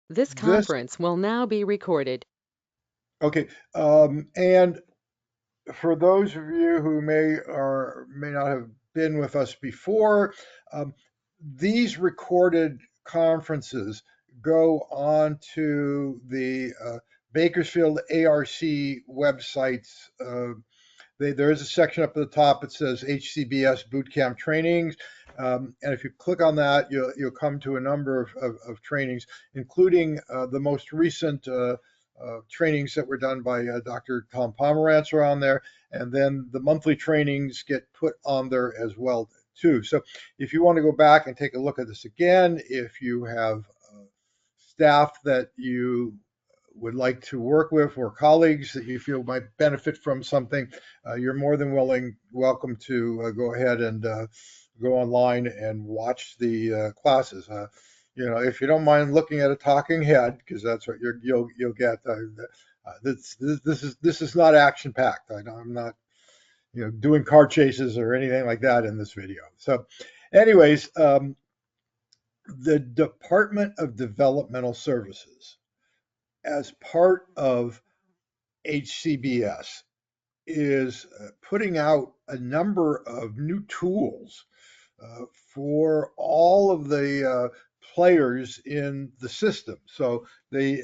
This This, conference will now be recorded. okay. And for those of you who may or may not have been with us before, um, these recorded conferences go on to the Bakersfield ARC websites. There is a section up at the top that says HCBS Bootcamp Trainings. And if you click on that, you'll come to a number of trainings, including the most recent trainings that were done by Dr. Tom Pomerantz are on there. And then the monthly trainings get put on there as well, too. So if you want to go back and take a look at this again, if you have staff that you would like to work with or colleagues that you feel might benefit from something, you're more than welcome to go ahead and go online and watch the classes. If you don't mind looking at a talking head, because that's what you'll get. This is not action packed. I'm not doing car chases or anything like that in this video. So, anyways, the Department of Developmental Services, as part of HCBS, is putting out a number of new tools for all of the players in the system. So we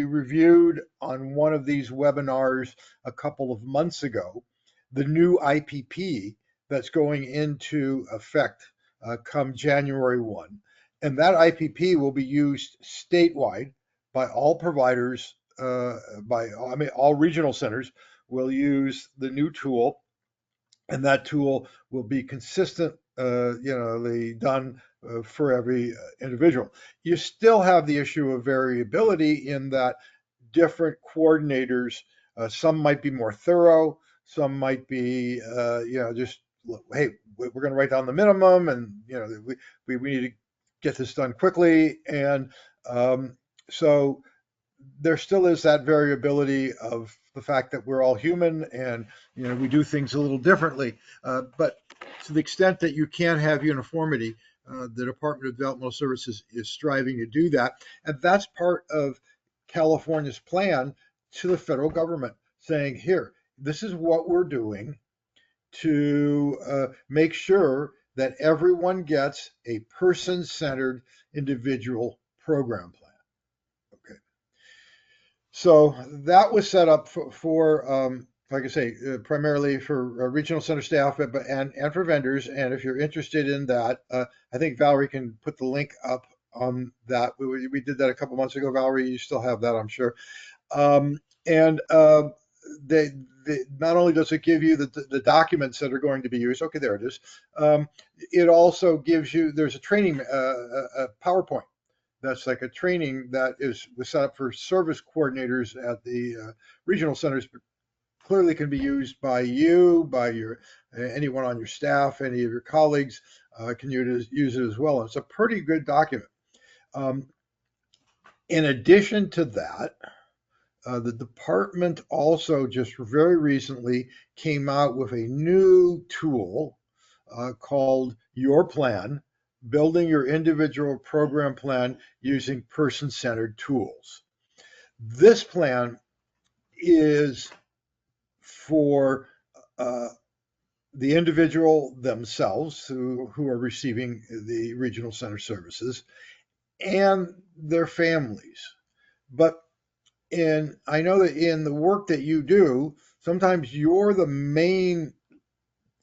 reviewed on one of these webinars a couple of months ago the new IPP that's going into effect come January 1. And that IPP will be used statewide by all providers, all regional centers will use the new tool, and that tool will be consistent, done for every individual. You still have the issue of variability in that different coordinators, some might be more thorough, some might be, just, hey, we're going to write down the minimum, and we need to get this done quickly, and so there still is that variability of the fact that we're all human and we do things a little differently. But to the extent that you can have uniformity, the Department of Developmental Services is striving to do that, and that's part of California's plan to the federal government, saying, "Here, this is what we're doing to make sure that everyone gets a person-centered individual program plan." Okay. So that was set up for like I say, primarily for regional center staff, and for vendors. And if you're interested in that, I think Valerie can put the link up on that. We did that a couple months ago. Valerie, you still have that, I'm sure. And they not only does it give you the documents that are going to be used. Okay, there it is. It also gives you, there's a training, a PowerPoint that's like a training that was set up for service coordinators at the regional centers, but clearly can be used by you, by your anyone on your staff, any of your colleagues can use it as well. And it's a pretty good document. Um, in addition to that, the department also just very recently came out with a new tool called Your Plan, building your individual program plan using person-centered tools. This plan is for uh, the individual themselves who are receiving the regional center services and their families. But I know that in the work that you do, sometimes you're the main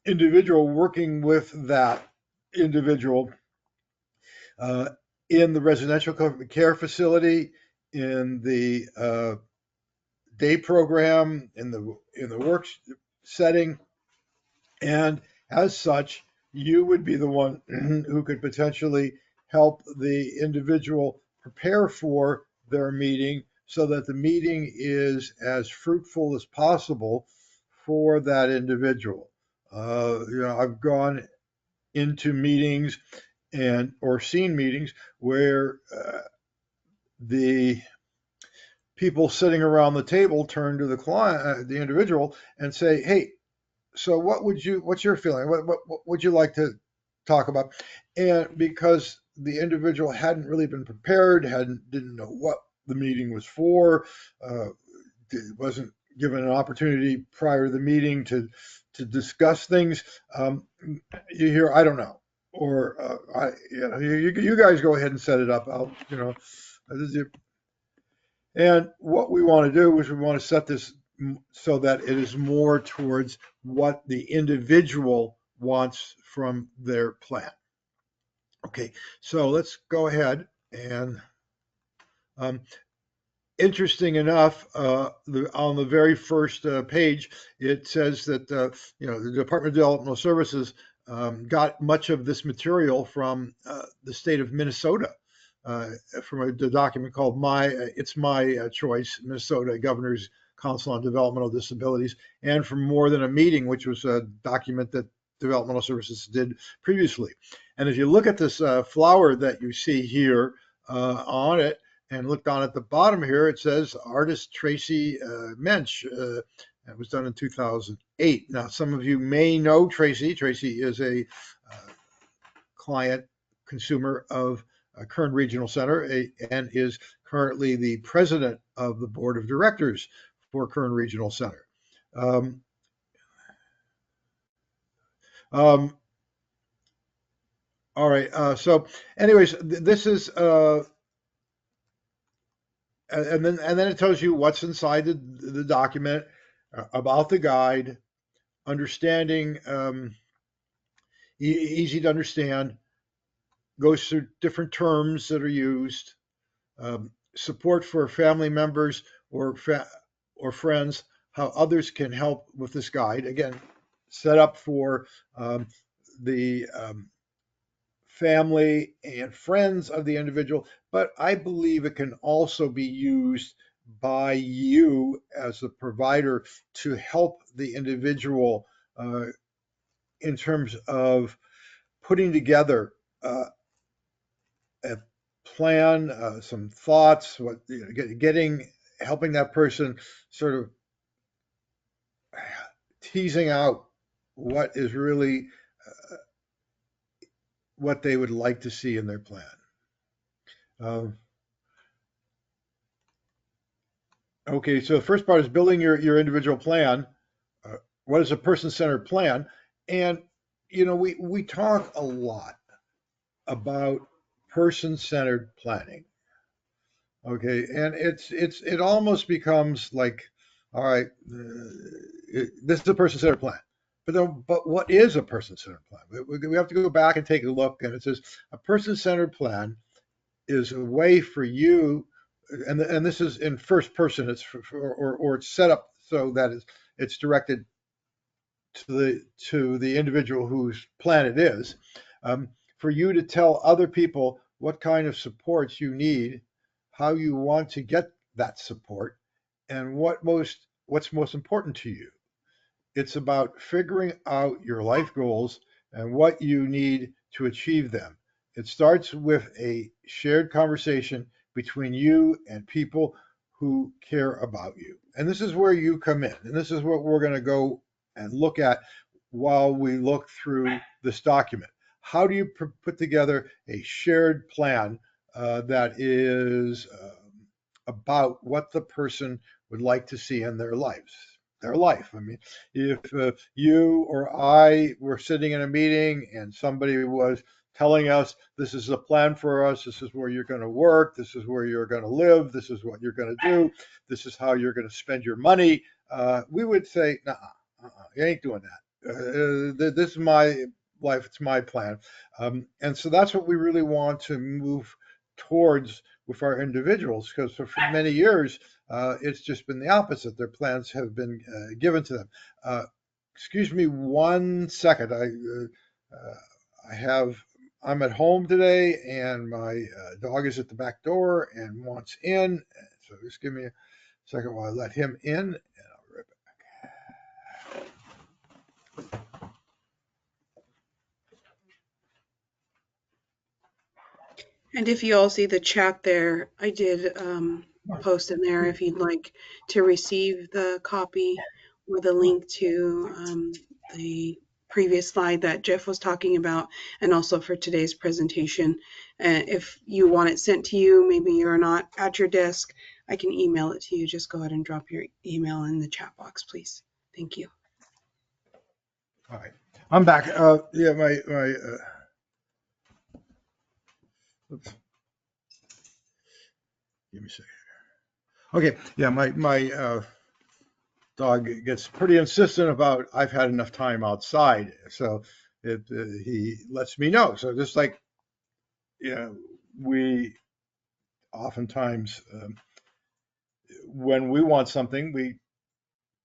individual working with that individual uh, in the residential care facility, in the day program, in the work setting, and as such, you would be the one who could potentially help the individual prepare for their meeting so that the meeting is as fruitful as possible for that individual. I've gone into meetings and or seen meetings where the people sitting around the table turn to the client, the individual, and say, "Hey, so what's your feeling? What would you like to talk about?" And because the individual hadn't really been prepared, didn't know what the meeting was for, uh, wasn't given an opportunity prior to the meeting to discuss things. You hear, I don't know, or you guys go ahead and set it up. And what we want to do is we want to set this so that it is more towards what the individual wants from their plan. Okay, so let's go ahead and um, interesting enough, on the very first page, it says that the Department of Developmental Services got much of this material from the state of Minnesota, from a document called "It's My Choice: Minnesota Governor's Council on Developmental Disabilities," and from More Than a Meeting, which was a document that Developmental Services did previously. And if you look at this flower that you see here on it, and look down at the bottom here, it says artist Tracy Mensch. It was done in 2008. Now, some of you may know Tracy. Tracy is a client consumer of Kern Regional Center and is currently the president of the board of directors for Kern Regional Center. All right. So, anyways, this is and then it tells you what's inside the document, about the guide, understanding, easy to understand, goes through different terms that are used, support for family members or friends, how others can help with this guide. Again, set up for the family and friends of the individual, but I believe it can also be used by you as the provider to help the individual in terms of putting together a plan, some thoughts, helping that person sort of teasing out what is really what they would like to see in their plan. Okay, so the first part is building your individual plan. What is a person-centered plan? And we talk a lot about person-centered planning. Okay, and it almost becomes like, all right, this is a person-centered plan. But what is a person-centered plan? We have to go back and take a look, and it says a person-centered plan is a way for you, and this is in first person. Or it's set up so that it's directed to the individual whose plan it is, for you to tell other people what kind of supports you need, how you want to get that support, and what's most important to you. It's about figuring out your life goals and what you need to achieve them. It starts with a shared conversation between you and people who care about you. And this is where you come in. And this is what we're going to go and look at while we look through this document. How do you put together a shared plan that is about what the person would like to see in their lives? Their life. I mean, if you or I were sitting in a meeting and somebody was telling us, this is a plan for us, this is where you're going to work, this is where you're going to live, this is what you're going to do, this is how you're going to spend your money, we would say, nah, you ain't doing that. This is my life, it's my plan. And so that's what we really want to move towards with our individuals, because for many years, it's just been the opposite. Their plans have been given to them. Excuse me 1 second. I'm at home today, and my dog is at the back door and wants in. So just give me a second while I let him in, and I'll be right back. And if you all see the chat there, I did post in there if you'd like to receive the copy or the link to the previous slide that Jeff was talking about, and also for today's presentation. And if you want it sent to you, maybe you're not at your desk, I can email it to you. Just go ahead and drop your email in the chat box, please. Thank you. All right, I'm back. Yeah, oops, give me a second. Okay, yeah, my dog gets pretty insistent about I've had enough time outside, so he lets me know. So just like, we oftentimes, when we want something, we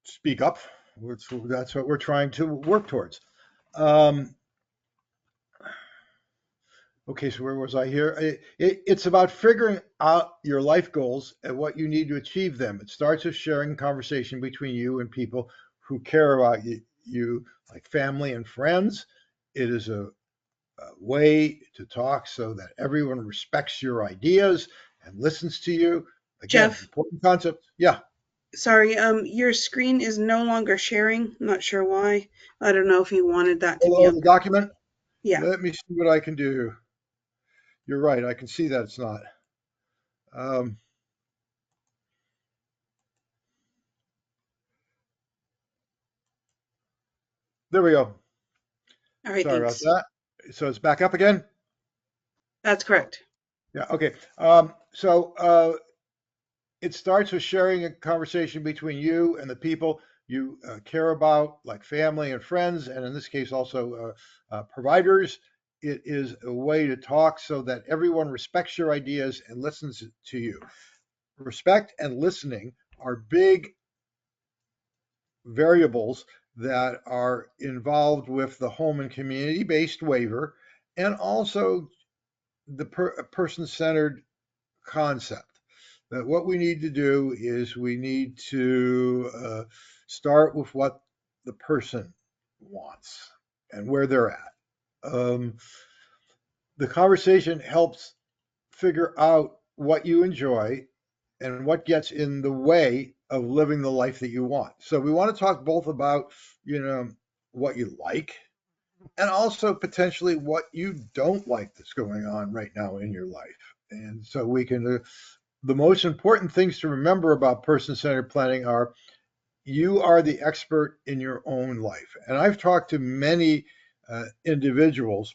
speak up. That's what we're trying to work towards. Um, okay, so where was I here? It's about figuring out your life goals and what you need to achieve them. It starts with sharing conversation between you and people who care about you, like family and friends. It is a way to talk so that everyone respects your ideas and listens to you. Again, Jeff, important concept. Yeah. sorry, your screen is no longer sharing. I'm not sure why. I don't know if you wanted that to be Oh, on. the document. Yeah. Let me see what I can do. You're right. I can see that it's not. Um, there we go. All right, Sorry about thanks. that. So it's back up again. That's correct. Yeah. Okay. So it starts with sharing a conversation between you and the people you care about, like family and friends, and in this case also providers. It is a way to talk so that everyone respects your ideas and listens to you. Respect and listening are big variables that are involved with the home and community based waiver, and also the person centered concept. That what we need to do is we need to start with what the person wants and where they're at. The conversation helps figure out what you enjoy and what gets in the way of living the life that you want. So we want to talk both about, you know, what you like and also potentially what you don't like that's going on right now in your life. And so we can, the most important things to remember about person centered planning are you are the expert in your own life. And I've talked to many individuals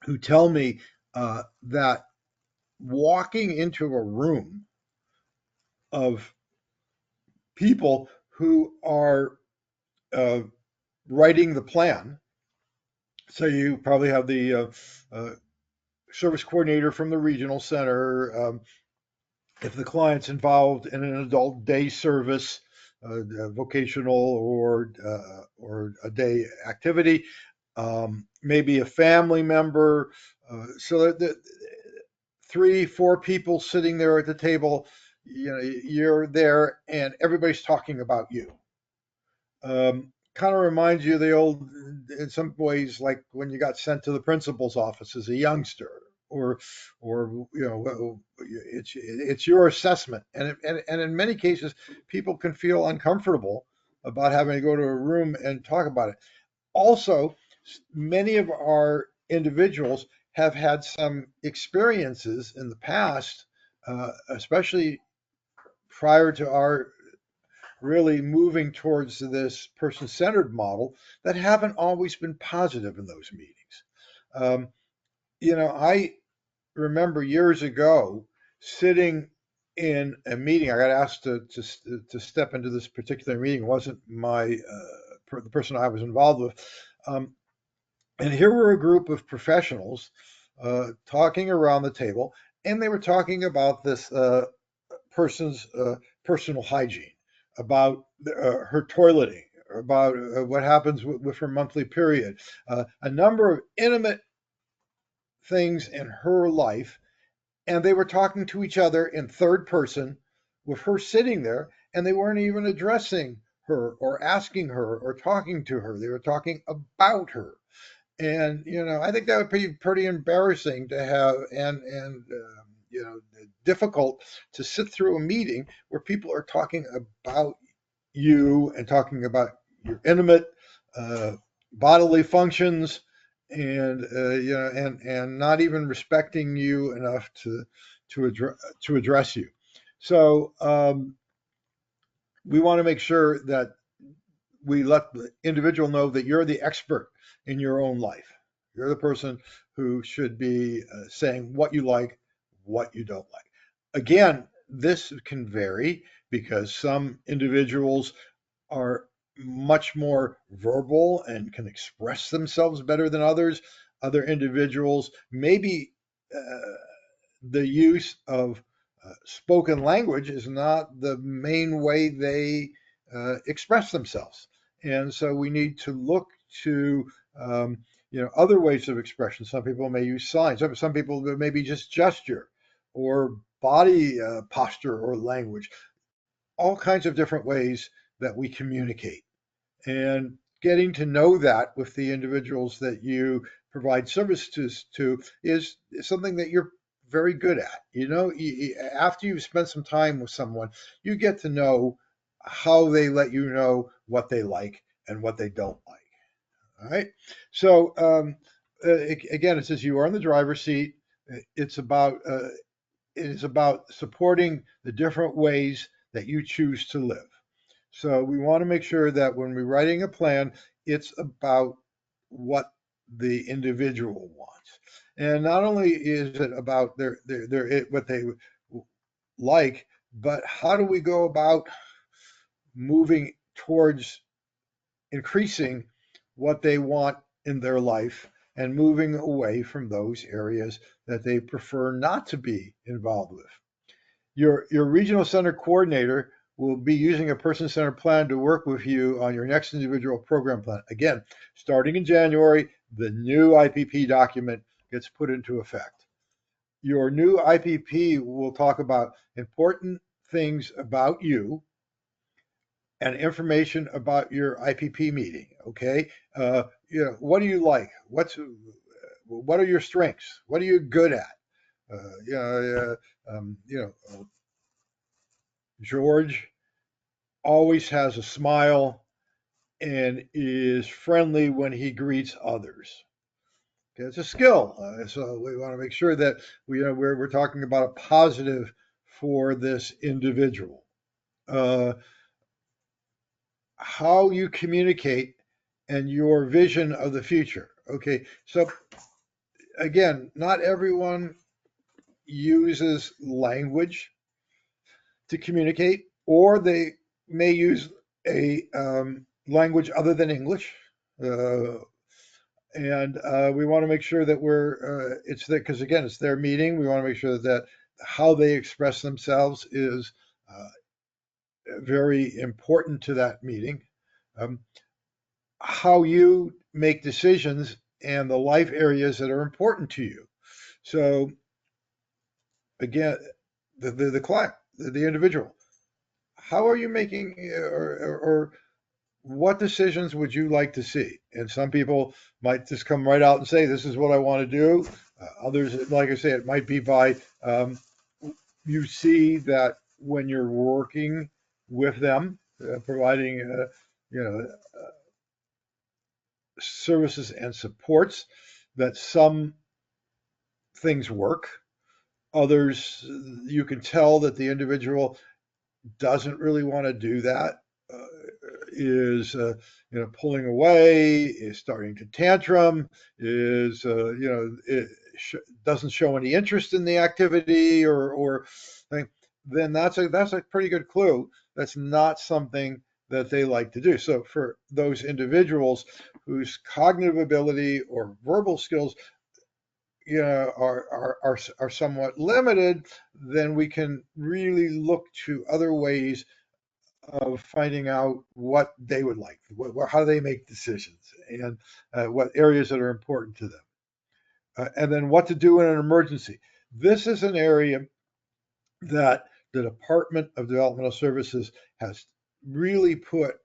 who tell me that walking into a room of people who are uh, writing the plan. So you probably have the service coordinator from the regional center. If the client's involved in an adult day service, vocational or a day activity, maybe a family member. So that three, four people sitting there at the table, you're there and everybody's talking about you. Kind of reminds you of the old, in some ways, like when you got sent to the principal's office as a youngster, or, it's your assessment, and in many cases, people can feel uncomfortable about having to go to a room and talk about it. Also, many of our individuals have had some experiences in the past, especially prior to our really moving towards this person centered model that haven't always been positive in those meetings. Um, I remember years ago sitting in a meeting. I got asked to step into this particular meeting. It wasn't the person I was involved with. And here were a group of professionals talking around the table, and they were talking about this person's personal hygiene, about her toileting, about what happens with her monthly period, a number of intimate things in her life. And they were talking to each other in third person with her sitting there, and they weren't even addressing her or asking her or talking to her. They were talking about her. And I think that would be pretty embarrassing to have, and difficult to sit through a meeting where people are talking about you and talking about your intimate uh, bodily functions and and not even respecting you enough to address you. So we want to make sure that we let the individual know that you're the expert in your own life. You're the person who should be saying what you like, what you don't like. Again, this can vary because some individuals are much more verbal and can express themselves better than others. Other individuals, maybe the use of spoken language is not the main way they express themselves. And so we need to look to other ways of expression. Some people may use signs. Some people maybe just gesture or body posture or language. All kinds of different ways that we communicate, and getting to know that with the individuals that you provide services to is something that you're very good at. After you've spent some time with someone, you get to know how they let you know what they like and what they don't like. All right. So again, it says you are in the driver's seat. It's about it is about supporting the different ways that you choose to live. So we want to make sure that when we're writing a plan, it's about what the individual wants. And not only is it about what they like, but how do we go about moving towards increasing what they want in their life and moving away from those areas that they prefer not to be involved with. Your regional center coordinator will be using a person-centered plan to work with you on your next individual program plan. Again, starting in January, the new IPP document gets put into effect. Your new IPP will talk about important things about you and information about your IPP meeting. Okay, what do you like? What are your strengths? What are you good at? Uh, you know, George always has a smile and is friendly when he greets others. Okay, it's a skill, so we want to make sure that we're talking about a positive for this individual. Uh, how you communicate and your vision of the future. Okay, so again, not everyone uses language to communicate, or they may use a language other than English. Uh, and we want to make sure that it's there because again, it's their meeting. We want to make sure that how they express themselves is uh, very important to that meeting. Um, how you make decisions and the life areas that are important to you. So again, the client, the individual, how are you making or what decisions would you like to see? And some people might just come right out and say, this is what I want to do. Others, like I say, it might be by you see that when you're working with them, providing, you know, services and supports, that some things work. Others, you can tell that the individual doesn't really want to do that, uh, is pulling away, is starting to tantrum, is doesn't show any interest in the activity or thing, then that's a pretty good clue. That's not something that they like to do. So for those individuals whose cognitive ability or verbal skills are somewhat limited, then we can really look to other ways of finding out what they would like, how they make decisions, and what areas that are important to them, and then what to do in an emergency. This is an area that the Department of Developmental Services has really put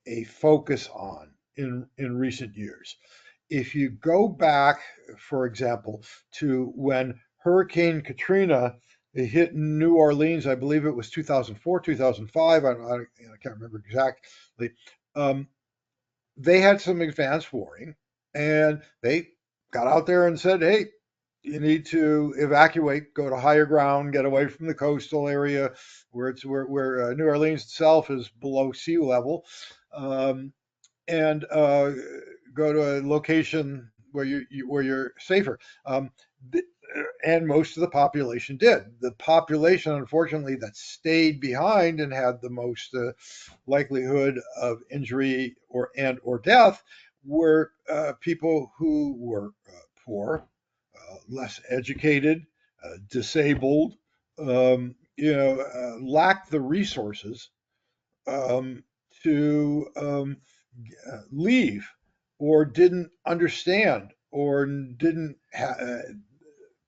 a focus on in recent years. If you go back, for example, to when Hurricane Katrina hit New Orleans, I believe it was 2004, 2005. I can't remember exactly. Um, they had some advanced warning, and they got out there and said, hey, you need to evacuate, go to higher ground, get away from the coastal area where New Orleans itself is below sea level, um, and go to a location where where you're safer. Um, and most of the population did. The population, unfortunately, that stayed behind and had the most likelihood of injury or death were people who were poor, less educated, disabled, lacked the resources um, to leave, or didn't understand, or didn't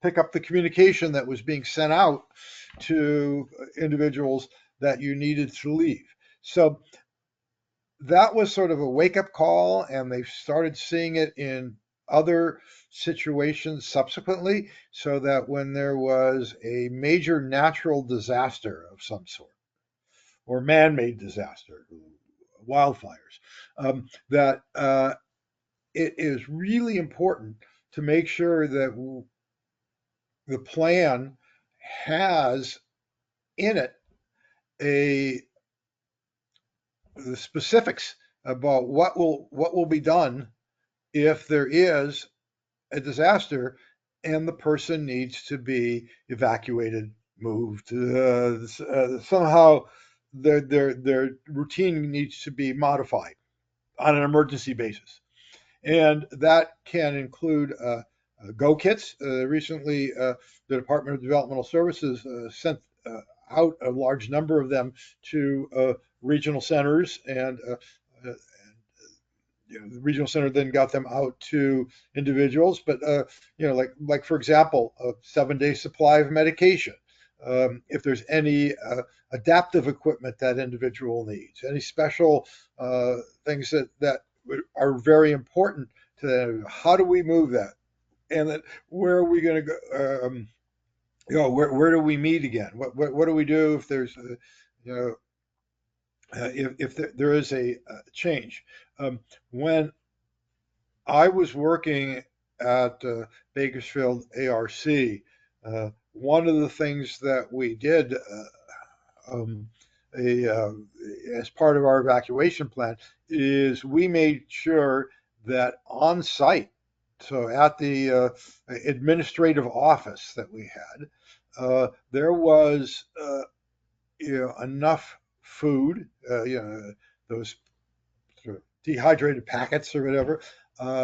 pick up the communication that was being sent out to individuals that you needed to leave. So that was sort of a wake up call, and they started seeing it in other situations subsequently, so that when there was a major natural disaster of some sort, or man made disaster, wildfires, that it is really important to make sure that the plan has in it a the specifics about what will be done if there is a disaster and the person needs to be evacuated, moved. Somehow their routine needs to be modified on an emergency basis, and that can include go kits. Recently, the Department of Developmental Services sent out a large number of them to regional centers, and the regional center then got them out to individuals. But like for example, a 7 day supply of medication. If there's any adaptive equipment that individual needs, any special things that are very important to them. How do we move that? And then where are we going to go? Where do we meet again? What do we do if there's you know if there is a change? When I was working at Bakersfield ARC, one of the things that we did um, a, as part of our evacuation plan is we made sure that on site, so at the administrative office that we had, there was enough food, those sort of dehydrated packets or whatever,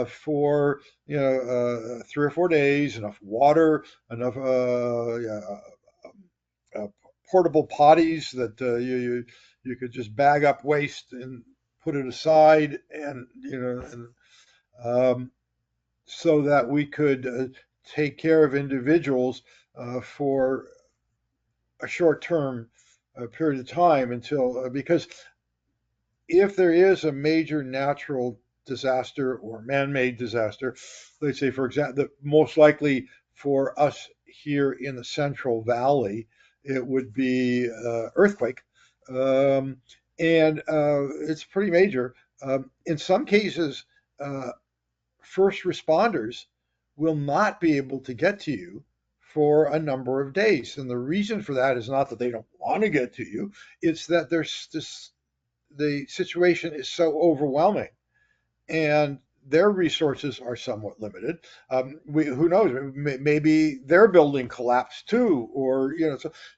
for 3 or 4 days, enough water, enough yeah, uh, portable potties that you could just bag up waste and put it aside, and um, so that we could take care of individuals for a short term period of time until because if there is a major natural disaster or man-made disaster, let's say, for example, the most likely for us here in the Central Valley, it would be earthquake, um, and it's pretty major. In some cases, uh, first responders will not be able to get to you for a number of days, and the reason for that is not that they don't want to get to you; it's that there's this the situation is so overwhelming and their resources are somewhat limited. Who knows? Maybe their building collapsed too, or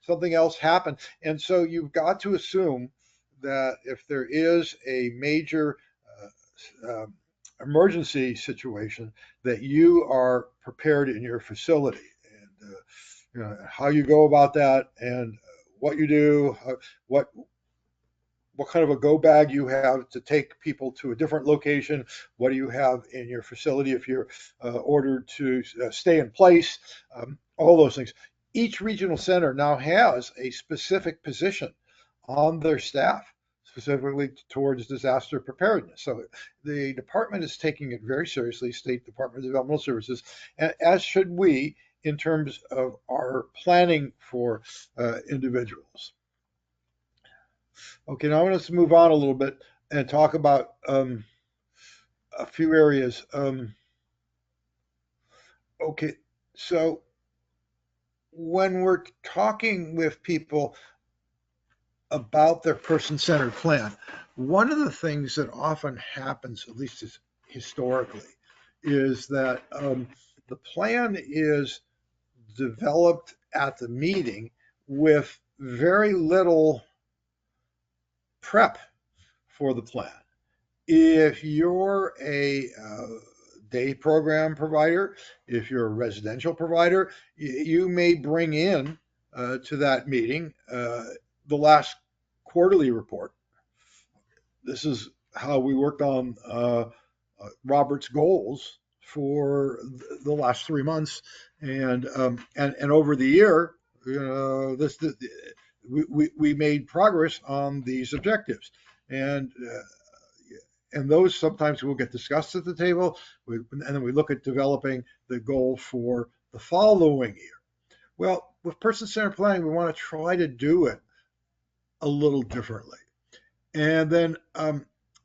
something else happened. And so you've got to assume that if there is a major um, emergency situation, that you are prepared in your facility, and how you go about that, and what you do, what kind of a go bag you have to take people to a different location. What do you have in your facility if you're ordered to stay in place? All those things. Each regional center now has a specific position on their staff specifically towards disaster preparedness. So the department is taking it very seriously, State Department of Developmental Services, as should we in terms of our planning for individuals. Okay, now I want us to move on a little bit and talk about a few areas. Okay, so when we're talking with people about their person-centered plan, one of the things that often happens, at least historically, is that the plan is developed at the meeting with very little prep for the plan. If you're a day program provider, if you're a residential provider, you may bring in to that meeting the last quarterly report. This is how we worked on Robert's goals for the last 3 months, and over the year, this we made progress on these objectives, and those sometimes will get discussed at the table, and then we look at developing the goal for the following year. Well, with person-centered planning, we want to try to do it a little differently. And then,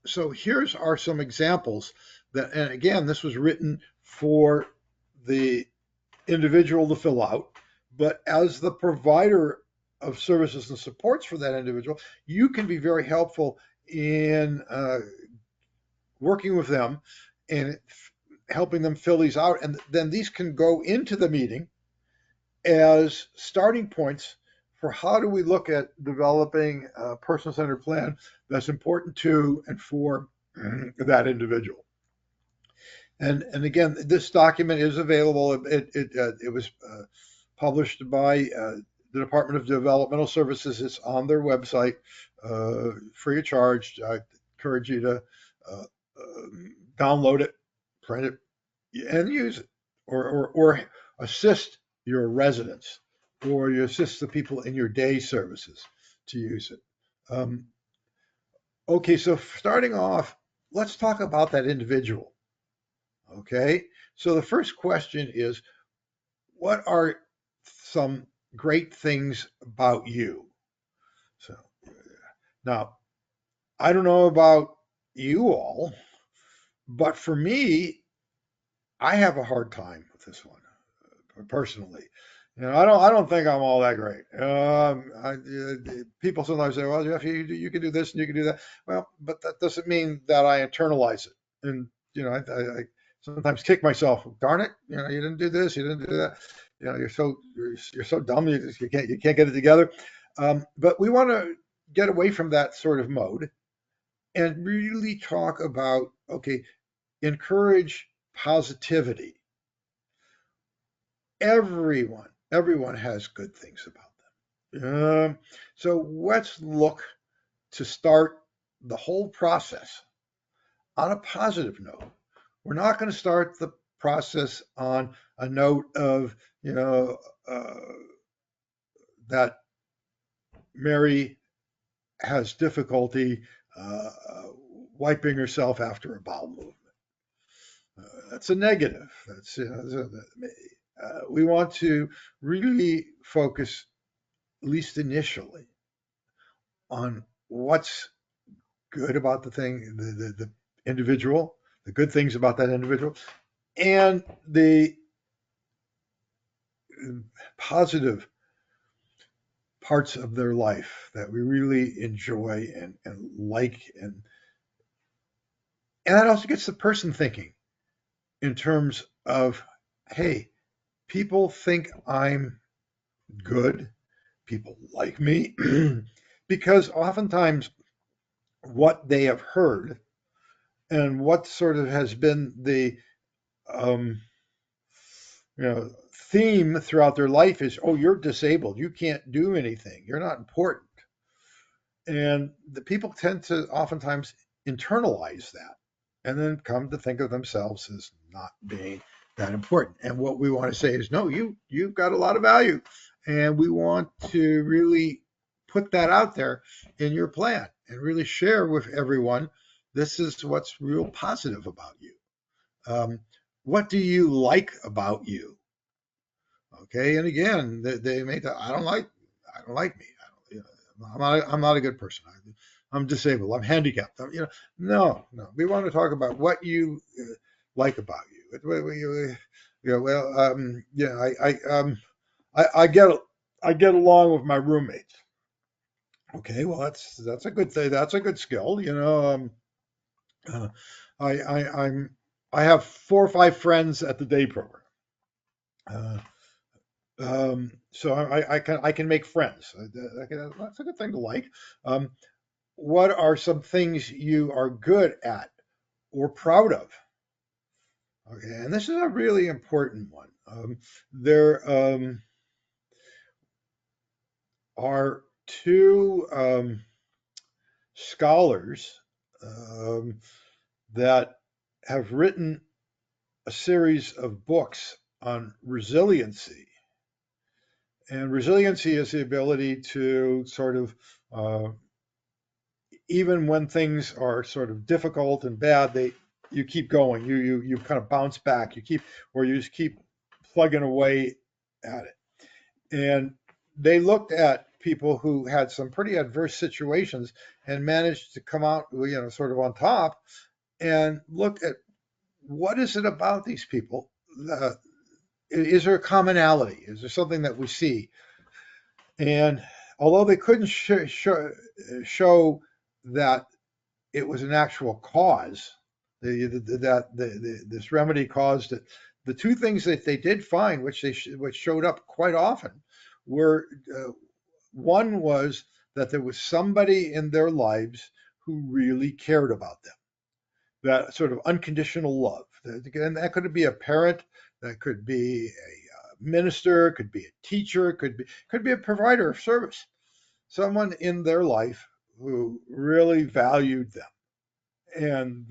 so here's are some examples that, and again, this was written for the individual to fill out, but as the provider of services and supports for that individual, you can be very helpful in working with them and helping them fill these out. And then these can go into the meeting as starting points for how do we look at developing a person-centered plan that's important to and for that individual. And again, this document is available. It was published by the Department of Developmental Services. It's on their website, free of charge. I encourage you to download it, print it, and use it, or assist your residents, or you assist the people in your day services to use it. Okay, so starting off, let's talk about that individual. Okay, so the first question is, what are some great things about you? So now, I don't know about you all, but for me, I have a hard time with this one personally. I don't think I'm all that great. People sometimes say, "Well, Jeff, you can do this and you can do that." Well, but that doesn't mean that I internalize it. And I sometimes kick myself. Darn it! You didn't do this, you didn't do that. You're so dumb. You can't get it together. But we want to get away from that sort of mode and really talk about, okay, encourage positivity. Everyone has good things about them. So let's look to start the whole process on a positive note. We're not going to start the process on a note of, that Mary has difficulty uh, wiping herself after a bowel movement. That's a negative. We want to really focus, at least initially, on what's good about the thing, the individual, the good things about that individual, and the positive parts of their life that we really enjoy and like. And that also gets the person thinking in terms of, hey, people think I'm good, people like me, because oftentimes what they have heard and what sort of has been the um, theme throughout their life is, oh, you're disabled, you can't do anything, you're not important. And the people tend to oftentimes internalize that and then come to think of themselves as not being that important. And what we want to say is, no, you've got a lot of value, and we want to really put that out there in your plan and really share with everyone. This is what's real positive about you. What do you like about you? Okay, and again, they may. I don't like me. I'm not a good person. I'm disabled. I'm handicapped. No. We want to talk about what you like about you. Yeah, well, yeah, I get I get along with my roommates. Okay, well, that's a good thing. That's a good skill, you know. Uh, I'm I have 4 or 5 friends at the day program. Uh, so I can make friends. That's a good thing to like. Um, what are some things you are good at or proud of? Okay, and this is a really important one. There are 2 scholars um, that have written a series of books on resiliency. And resiliency is the ability to sort of, uh, even when things are sort of difficult and bad, you keep going. You kind of bounce back. You just keep plugging away at it. And they looked at people who had some pretty adverse situations and managed to come out, sort of on top, and looked at what is it about these people. Is there a commonality? Is there something that we see? And although they couldn't show that it was an actual cause, this remedy caused it. The 2 things that they did find, which showed up quite often, were one was that there was somebody in their lives who really cared about them. That sort of unconditional love, and that could be a parent, that could be a minister, could be a teacher, could be a provider of service, someone in their life who really valued them and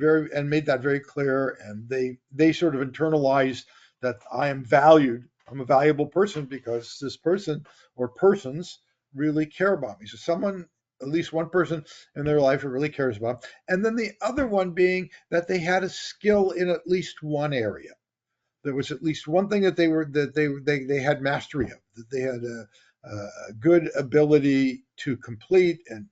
made that very clear, and they sort of internalized that I am valued. I'm a valuable person because this person or persons really care about me. So someone, at least one person in their life who really cares about them. And then the other one being that they had a skill in at least one area. There was at least one thing that they had mastery of, that they had a good ability to complete, and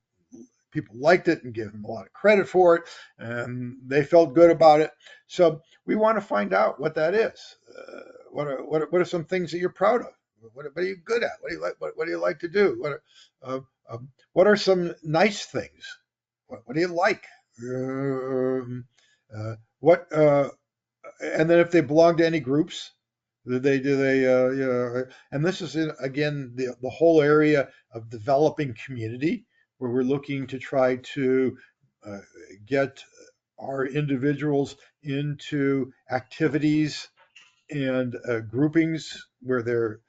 people liked it and gave them a lot of credit for it, and they felt good about it. So we want to find out what that is. What are some things that you're proud of? What are you good at? What do you like? What do you like to do? What are some nice things? What do you like? What and then if they belong to any groups, and this is again the whole area of developing community, where we're looking to try to uh, get our individuals into activities and groupings where they're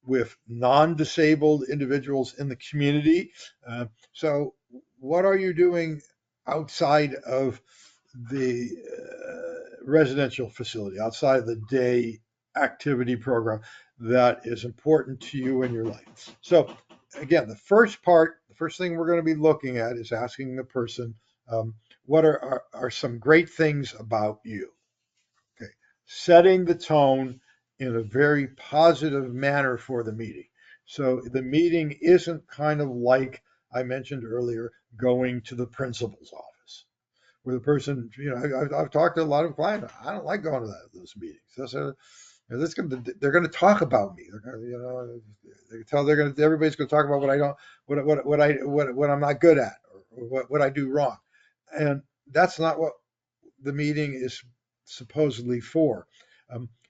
with non-disabled individuals in the community. So, what are you doing outside of the residential facility, outside of the day activity program, that is important to you in your life? So, again, the first thing we're going to be looking at is asking the person, what are some great things about you? Okay, setting the tone in a very positive manner for the meeting. So the meeting isn't kind of like I mentioned earlier, going to the principal's office, where the person, I've talked to a lot of clients. I don't like going to those meetings. They're going to talk about me. They're going to, they tell they're going to everybody's going to talk about what I don't, what I'm not good at, or what I do wrong, and that's not what the meeting is supposedly for.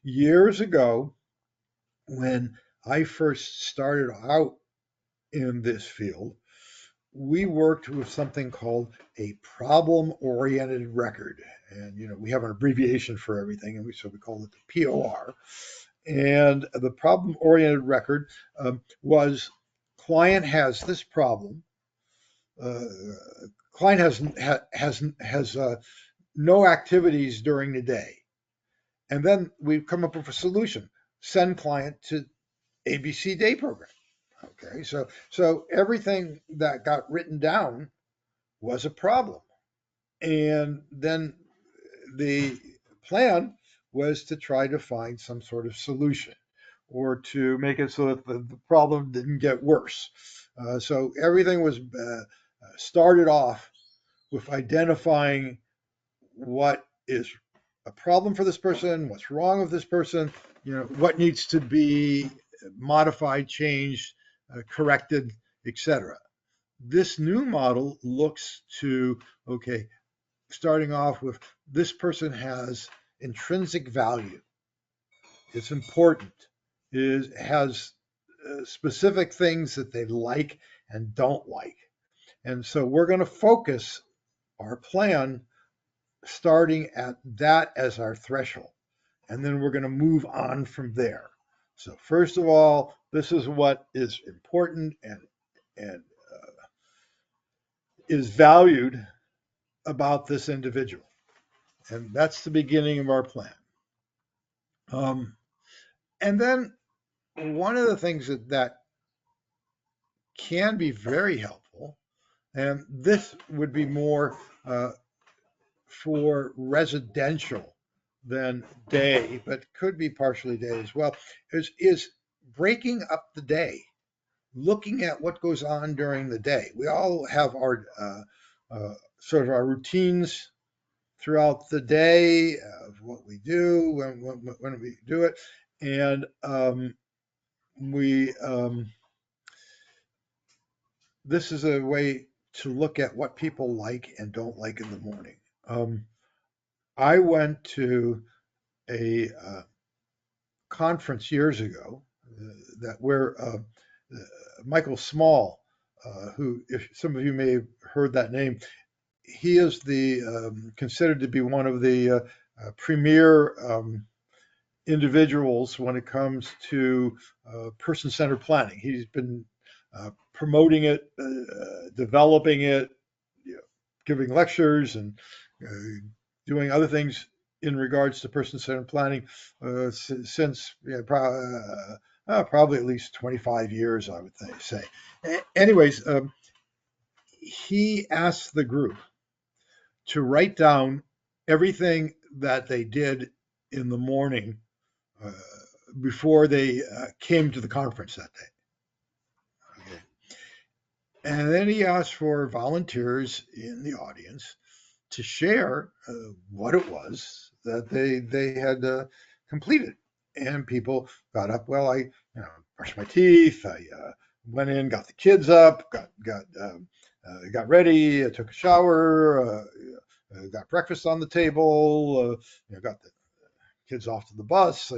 Years ago, when I first started out in this field, we worked with something called a problem-oriented record, and we have an abbreviation for everything, and so we call it the POR. And the problem-oriented record was client has this problem. Uh, Client has no activities during the day. And then we come up with a solution. Send client to ABC day program. Okay, so everything that got written down was a problem. And then the plan was to try to find some sort of solution, or to make it so that the problem didn't get worse. So everything was started off with identifying what is a problem for this person, what's wrong with this person, what needs to be modified, changed, corrected, etc. This new model looks to, okay, starting off with this person has intrinsic value. It's important. It has specific things that they like and don't like. And so we're going to focus our plan starting at that as our threshold. And then we're going to move on from there. So first of all, this is what is important and is valued about this individual. And that's the beginning of our plan. And then one of the things that can be very helpful, and this would be more for residential than day, but could be partially day as well, is breaking up the day, looking at what goes on during the day. We all have our sort of our routines throughout the day of what we do when we do it, and we this is a way to look at what people like and don't like in the morning. I went to a conference years ago that where Michael Small, who, if some of you may have heard that name, he is the considered to be one of the premier individuals when it comes to person-centered planning. He's been promoting it, developing it, giving lectures, and doing other things in regards to person-centered planning since probably at least 25 years, I would say. Anyways, he asked the group to write down everything that they did in the morning uh, before they came to the conference that day. Okay. And then he asked for volunteers in the audience to share what it was that they had completed. And people got up. Well, I brushed my teeth. I went in, got the kids up, got ready, took a shower, got breakfast on the table, got the kids off to the bus.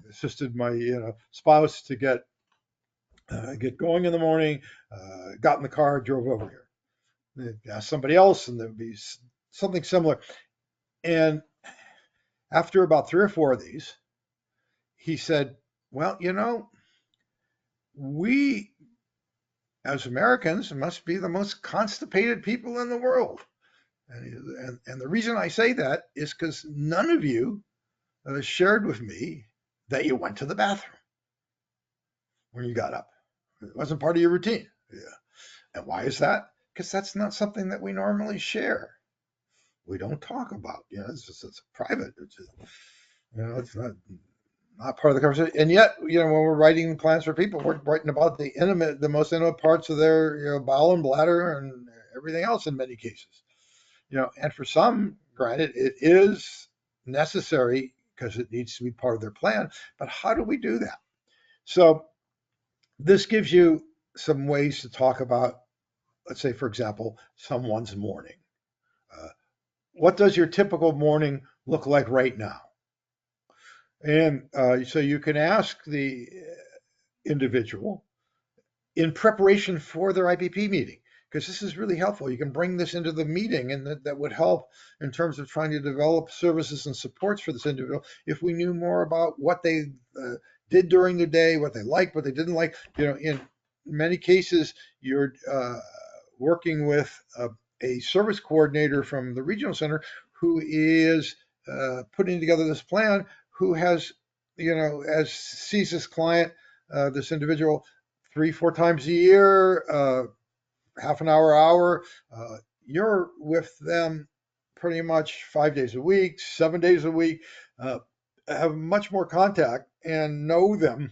Assisted my spouse to get going in the morning. Got in the car, drove over here. Ask somebody else, and there'd be something similar. And after about 3 or 4 of these, he said, "Well, we as Americans must be the most constipated people in the world." And the reason I say that is because none of you shared with me that you went to the bathroom when you got up. It wasn't part of your routine. Yeah. And why is that? Because that's not something that we normally share. We don't talk about. It's private. It's not part of the conversation. And yet, when we're writing plans for people, we're writing about the most intimate parts of their, bowel and bladder and everything else in many cases. And for some, granted, it is necessary because it needs to be part of their plan. But how do we do that? So this gives you some ways to talk about, let's say, for example, someone's morning. Uh, what does your typical morning look like right now? And so you can ask the individual in preparation for their IPP meeting, because this is really helpful. You can bring this into the meeting, and that would help in terms of trying to develop services and supports for this individual if we knew more about what they did during the day, what they liked, what they didn't like. In many cases, you're working with a service coordinator from the regional center who is putting together this plan, who has, as sees this client, this individual 3, 4 times a year, half an hour. You're with them pretty much 5 days a week, 7 days a week, have much more contact and know them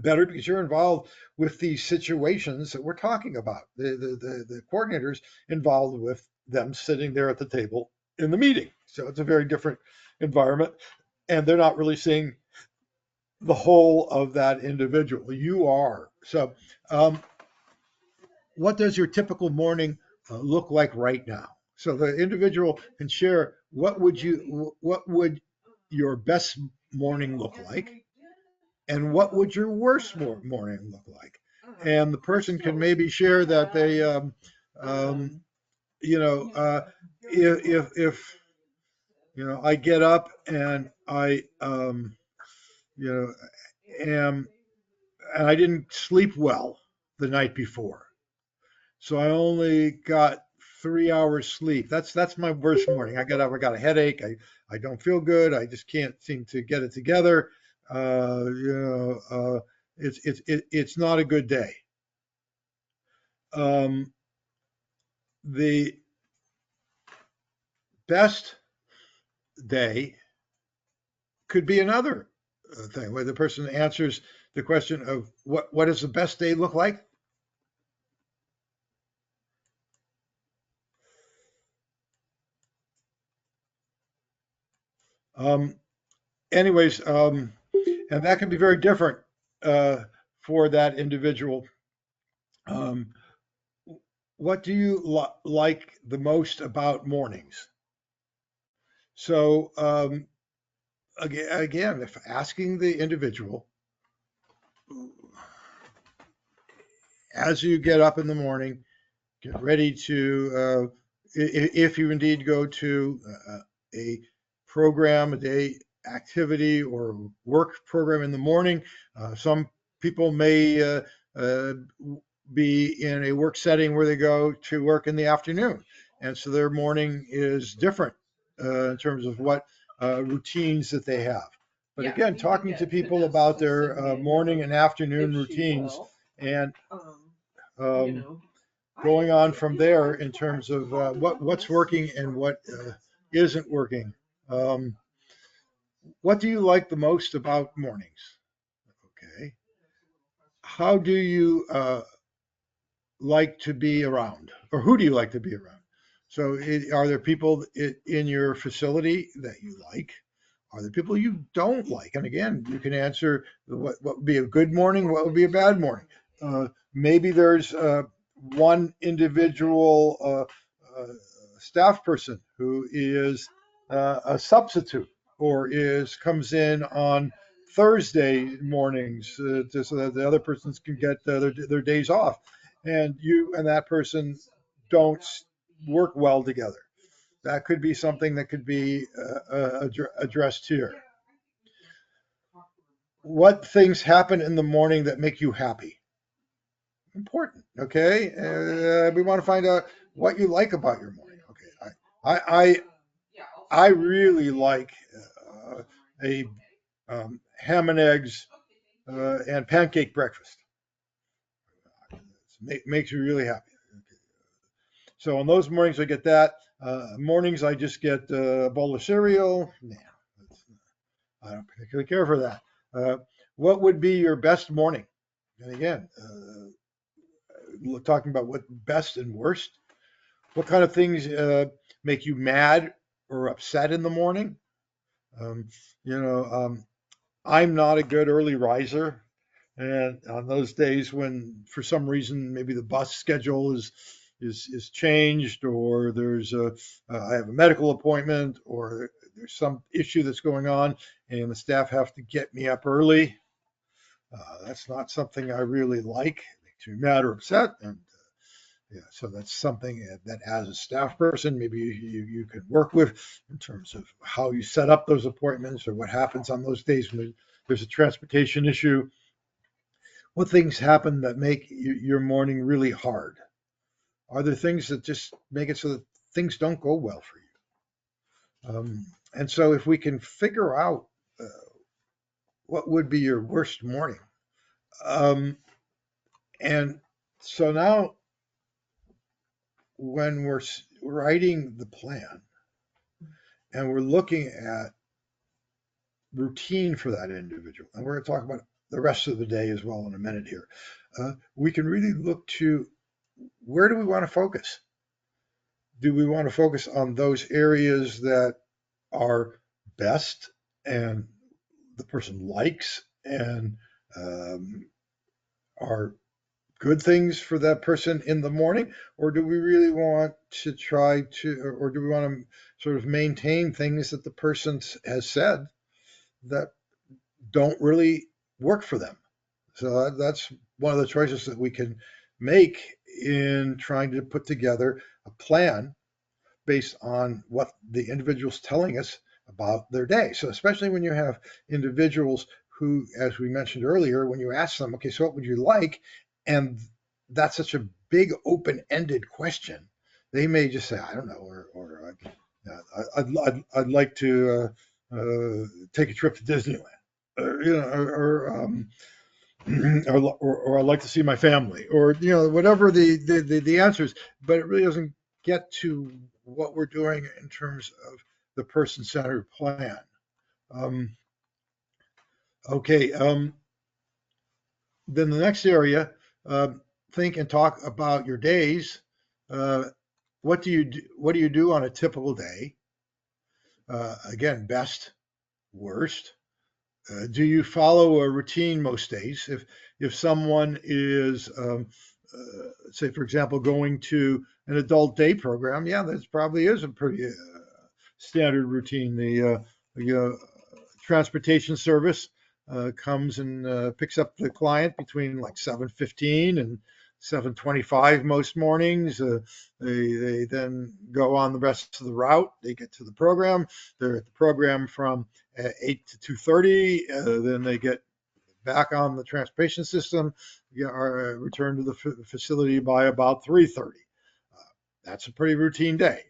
better because you're involved with these situations that we're talking about. The coordinators involved with them sitting there at the table in the meeting. So it's a very different environment, and they're not really seeing the whole of that individual. You are. So, what does your typical morning look like right now? So the individual can share what would your best morning look like, and what would your worst morning look like? And the person can maybe share that they, um, you know, if I get up and I, you know, am and I didn't sleep well the night before, so I only got 3 hours sleep. That's my worst morning. I got up, I got a headache. I don't feel good. I just can't seem to get it together. Uh, you know, it's not a good day. Um, the best day could be another thing where the person answers the question of what does the best day look like? Um, anyways, and that can be very different uh, for that individual. Um, what do you like the most about mornings? So again, if asking the individual as you get up in the morning, get ready to, if you indeed go to a program, a day activity or work program in the morning, some people may uh, be in a work setting where they go to work in the afternoon. And so their morning is different in terms of what routines that they have. But again, talking to people about their morning and afternoon routines and um, going on from there in terms of what's working and what isn't working. Um, what do you like the most about mornings? Okay. How do you like to be around, or who do you like to be around? So, are there people in your facility that you like? Are there people you don't like? And again, you can answer what would be a good morning, what would be a bad morning. Maybe there's one individual staff person who is a substitute or is comes in on Thursday mornings so that the other persons can get their days off, and you and that person don't work well together. That could be something that could be addressed here. What things happen in the morning that make you happy? Important. Okay, we want to find out what you like about your morning. Okay, I I really like a ham and eggs and pancake breakfast. Makes me really happy. So on those mornings I get that. Mornings I just get a bowl of cereal. Nah, I don't particularly care for that. What would be your best morning? And again, talking about what best and worst. What kind of things make you mad or upset in the morning? Um, you know, I'm not a good early riser. And on those days when, for some reason, maybe the bus schedule is changed, or I have a medical appointment, or there's some issue that's going on, and the staff have to get me up early. That's not something I really like. It makes me mad or upset, and yeah, so that's something that as a staff person, maybe you could work with in terms of how you set up those appointments or what happens on those days when there's a transportation issue. What things happen that make your morning really hard? Are there things that just make it so that things don't go well for you? And so if we can figure out uh, what would be your worst morning, um, and so now when we're writing the plan and we're looking at routine for that individual, and we're going to talk about the rest of the day as well in a minute here, we can really look to where do we want to focus? do we want to focus on those areas that are best and the person likes and um, are good things for that person in the morning, or do we really want to try to, or do we want to sort of maintain things that the person has said that don't really work for them? So that's one of the choices that we can make in trying to put together a plan based on what the individual's telling us about their day. So especially when you have individuals who, as we mentioned earlier, when you ask them, okay, so what would you like? And that's such a big open-ended question. They may just say, I don't know, or I'd like to take a trip to Disneyland, or I'd like to see my family, or whatever the answers. But it really doesn't get to what we're doing in terms of the person-centered plan. Um, okay, then the next area, think and talk about your days. Uh, what do you do on a typical day? Again, best, worst. Do you follow a routine most days? If someone is, say, for example, going to an adult day program, yeah, that probably is a pretty standard routine. The transportation service comes and picks up the client between like 7:15 and 7:25 most mornings. They then go on the rest of the route. They get to the program. They're at the program from 8 to 2:30. Then they get back on the transportation system, return to the facility by about 3:30. That's a pretty routine day.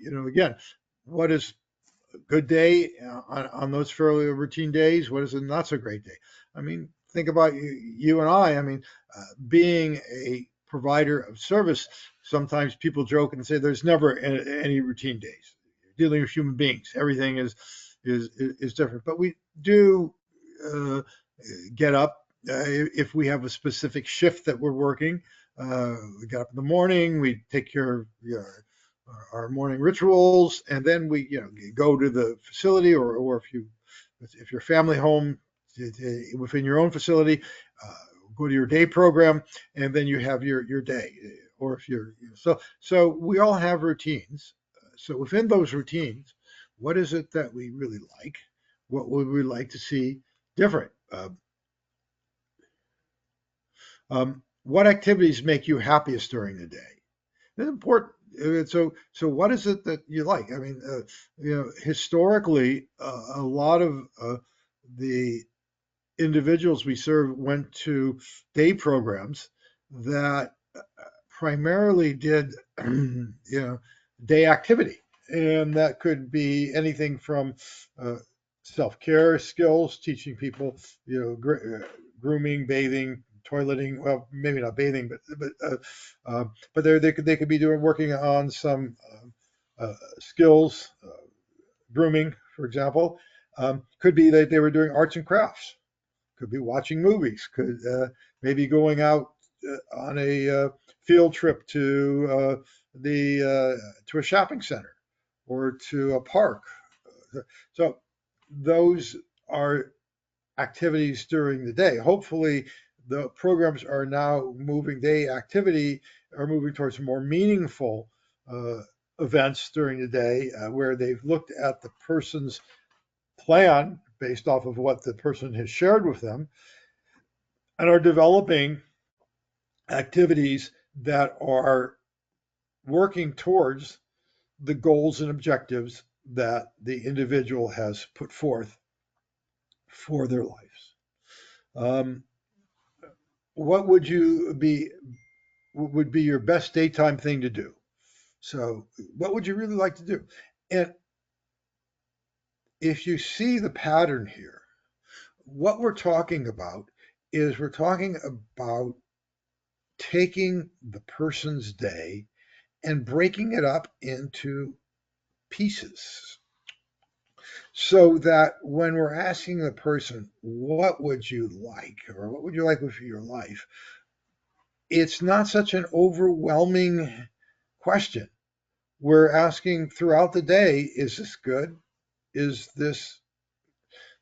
Again, what is good day on those fairly routine days? What is a not so great day? I mean, think about you and I. I mean, being a provider of service, sometimes people joke and say there's never any routine days. You're dealing with human beings, everything is different. But we do uh, get up if we have a specific shift that we're working. We get up in the morning, we take care of our morning rituals, and then we go to the facility, or if your family home within your own facility, uh, go to your day program, and then you have your day. Or if you're so we all have routines. So within those routines, what is it that we really like? What would we like to see different? What activities make you happiest during the day? It's important. So what is it that you like? I mean, historically, a lot of the individuals we serve went to day programs that primarily did, day activity, and that could be anything from uh, self-care skills, teaching people, grooming, bathing, toileting. Well, maybe not bathing, but they could be doing working on some skills, grooming, for example. Could be that they were doing arts and crafts, could be watching movies, could maybe going out on a field trip to a shopping center or to a park. So those are activities during the day. Hopefully, the programs are now moving day activity are moving towards more meaningful uh, events during the day, where they've looked at the person's plan based off of what the person has shared with them and are developing activities that are working towards the goals and objectives that the individual has put forth for their lives. Um, what would be your best daytime thing to do? So, what would you really like to do? And if you see the pattern here, what we're talking about is we're talking about taking the person's day and breaking it up into pieces so that when we're asking the person, what would you like, or what would you like with your life, it's not such an overwhelming question. we're asking throughout the day, is this good? Is this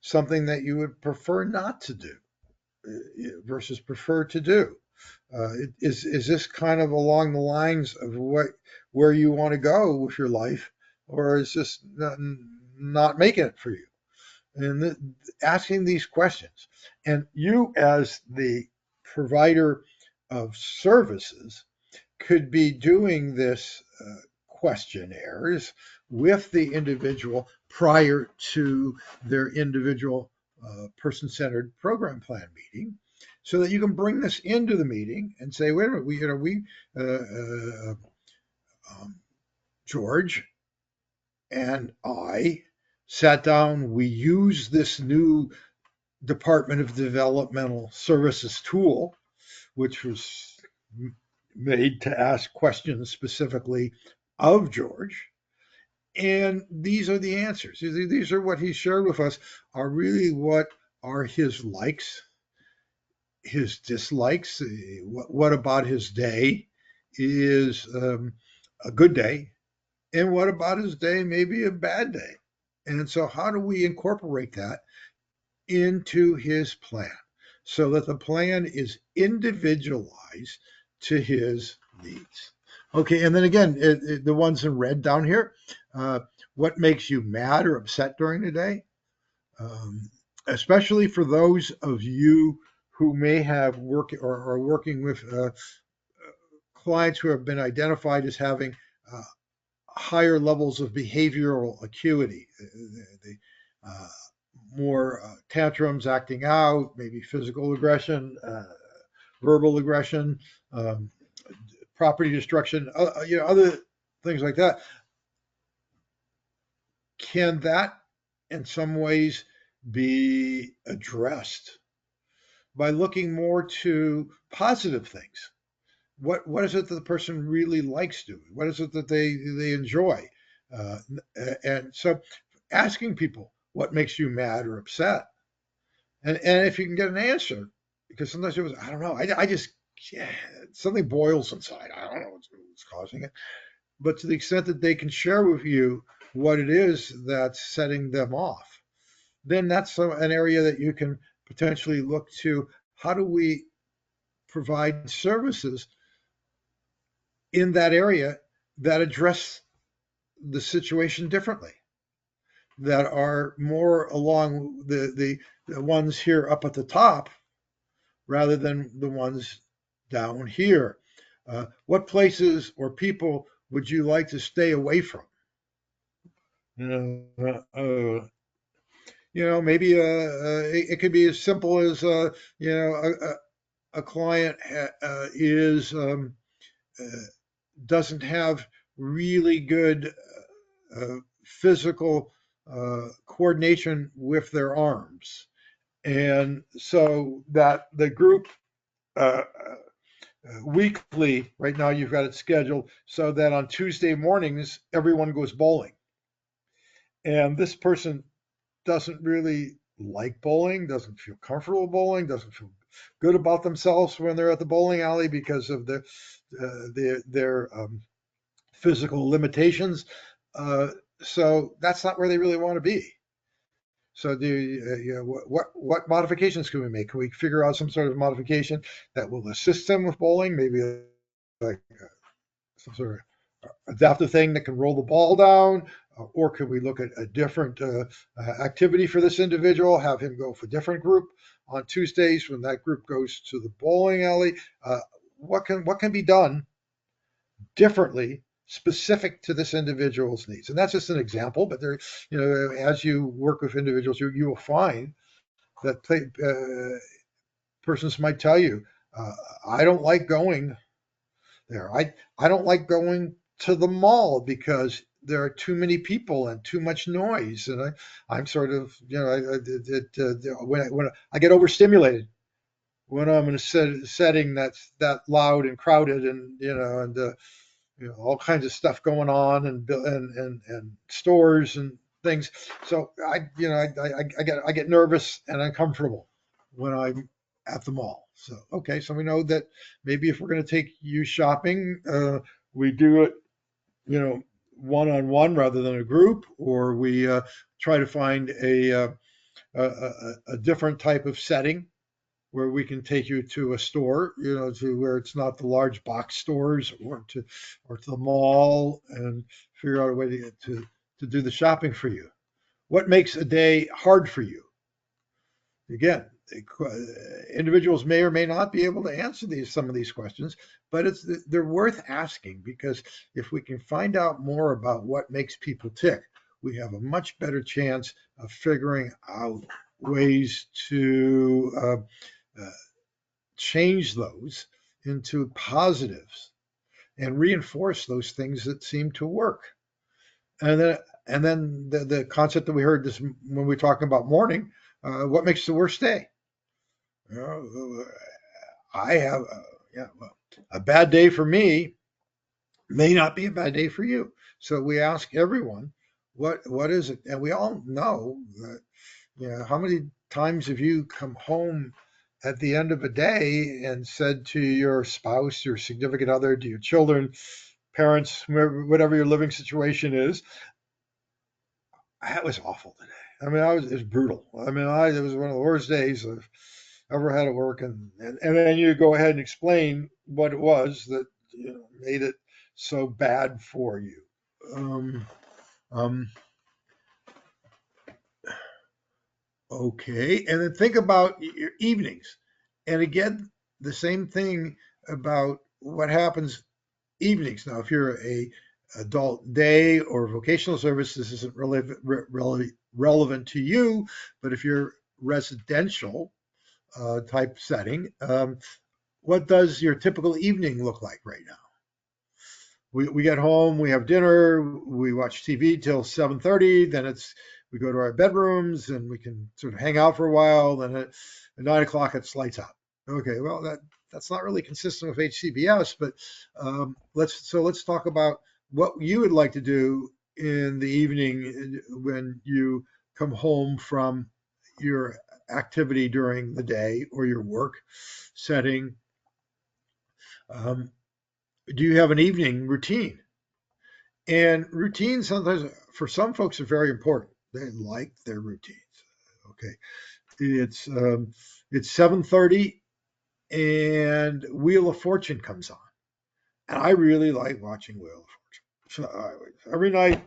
something that you would prefer not to do versus prefer to do? Is this kind of along the lines of where you want to go with your life, or is this not making it for you? And asking these questions, and you as the provider of services could be doing this questionnaires with the individual prior to their individual person-centered program plan meeting, so that you can bring this into the meeting and say, wait a minute, we uh, uh, um, George and I sat down, we used this new Department of Developmental Services tool, which was made to ask questions specifically of George. And these are the answers. These are what he shared with us, are really what are his likes, his dislikes. What about his day is a good day, and what about his day maybe a bad day. And so, how do we incorporate that into his plan so that the plan is individualized to his needs? Okay, and then again, the ones in red down here, uh, what makes you mad or upset during the day? Um, Especially for those of you who may have work or are working with clients who have been identified as having uh, higher levels of behavioral acuity, the, uh, more tantrums, acting out, maybe physical aggression, verbal aggression, um, property destruction, other things like that. Can that, in some ways, be addressed by looking more to positive things? What is it that the person really likes doing? What is it that they enjoy? Uh, and so asking people what makes you mad or upset, and if you can get an answer, because sometimes it was, I don't know, I just, yeah, something boils inside. I don't know what's causing it. But to the extent that they can share with you what it is that's setting them off, then that's an area that you can potentially look to. How do we provide services in that area that address the situation differently, that are more along the ones here up at the top rather than the ones down here? What places or people would you like to stay away from? You know, maybe it could be as simple as you know a client is uh, doesn't have really good physical coordination with their arms. And so that the group weekly, right now you've got it scheduled so that on Tuesday mornings, everyone goes bowling. And this person doesn't really like bowling, doesn't feel comfortable bowling, doesn't feel good about themselves when they're at the bowling alley because of their physical limitations. Uh, so that's not where they really want to be. So what modifications can we make? Can we figure out some sort of modification that will assist them with bowling? Maybe like some sort of adaptive thing that can roll the ball down, or could we look at a different activity for this individual? Have him go for a different group on Tuesdays when that group goes to the bowling alley. What can be done differently, specific to this individual's needs? And that's just an example, but there, as you work with individuals, you will find that persons might tell you, uh, I don't like going there. I don't like going to the mall because there are too many people and too much noise, and I'm sort of, when I get overstimulated when I'm in a setting that's that loud and crowded, and all kinds of stuff going on, and stores and things. So I get nervous and uncomfortable when I'm at the mall. So okay, so we know that maybe if we're going to take you shopping, we do it, you know, one-on-one rather than a group, or we try to find a different type of setting where we can take you to a store, to where it's not the large box stores, or to the mall, and figure out a way to do the shopping for you. What makes a day hard for you? Again, individuals may or may not be able to answer some of these questions, but they're worth asking, because if we can find out more about what makes people tick, we have a much better chance of figuring out ways to change those into positives and reinforce those things that seem to work. And then the concept that we heard this when we were talking about morning, what makes the worst day? You know, I have yeah, well, a bad day for me may not be a bad day for you. So we ask everyone, what is it? And we all know that, how many times have you come home at the end of a day and said to your spouse, your significant other, to your children, parents, whatever your living situation is, that was awful today. I mean, it was brutal. I mean, it was one of the worst days I've ever had at work, and then you go ahead and explain what it was that made it so bad for you. Um, um, okay, and then think about your evenings, and again, the same thing about what happens evenings. Now, if you're a adult day or vocational service, this isn't really relevant to you, but if you're residential type setting, what does your typical evening look like right now? We get home, we have dinner, we watch TV till 7:30. Then we go to our bedrooms and we can sort of hang out for a while. Then at 9 o'clock, it's lights out. Okay, well that's not really consistent with HCBS, but let's talk about what you would like to do in the evening when you come home from your activity during the day or your work setting. Um, do you have an evening routine? And routines sometimes for some folks are very important. They like their routines. Okay, it's 7:30 and Wheel of Fortune comes on, and I really like watching Wheel of Fortune. So every night,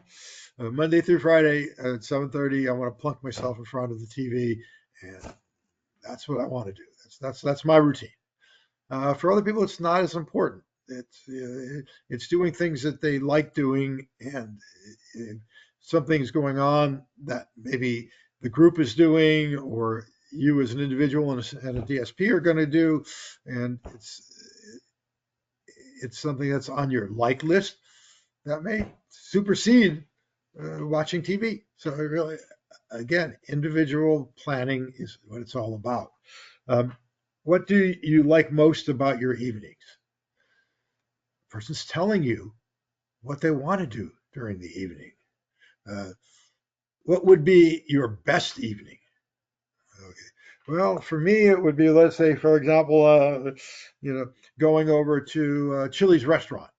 Monday through Friday at 7:30, I want to plunk myself in front of the TV, and that's what I want to do. That's my routine. For other people, it's not as important. It's doing things that they like doing, and something's going on that maybe the group is doing, or you as an individual and a DSP are going to do, and it's something that's on your like list that may supersede watching TV. So it really, again, individual planning is what it's all about. Um, what do you like most about your evenings? Person's telling you what they want to do during the evening. Uh, what would be your best evening? Okay. Well, for me, it would be, let's say, for example, going over to Chili's restaurant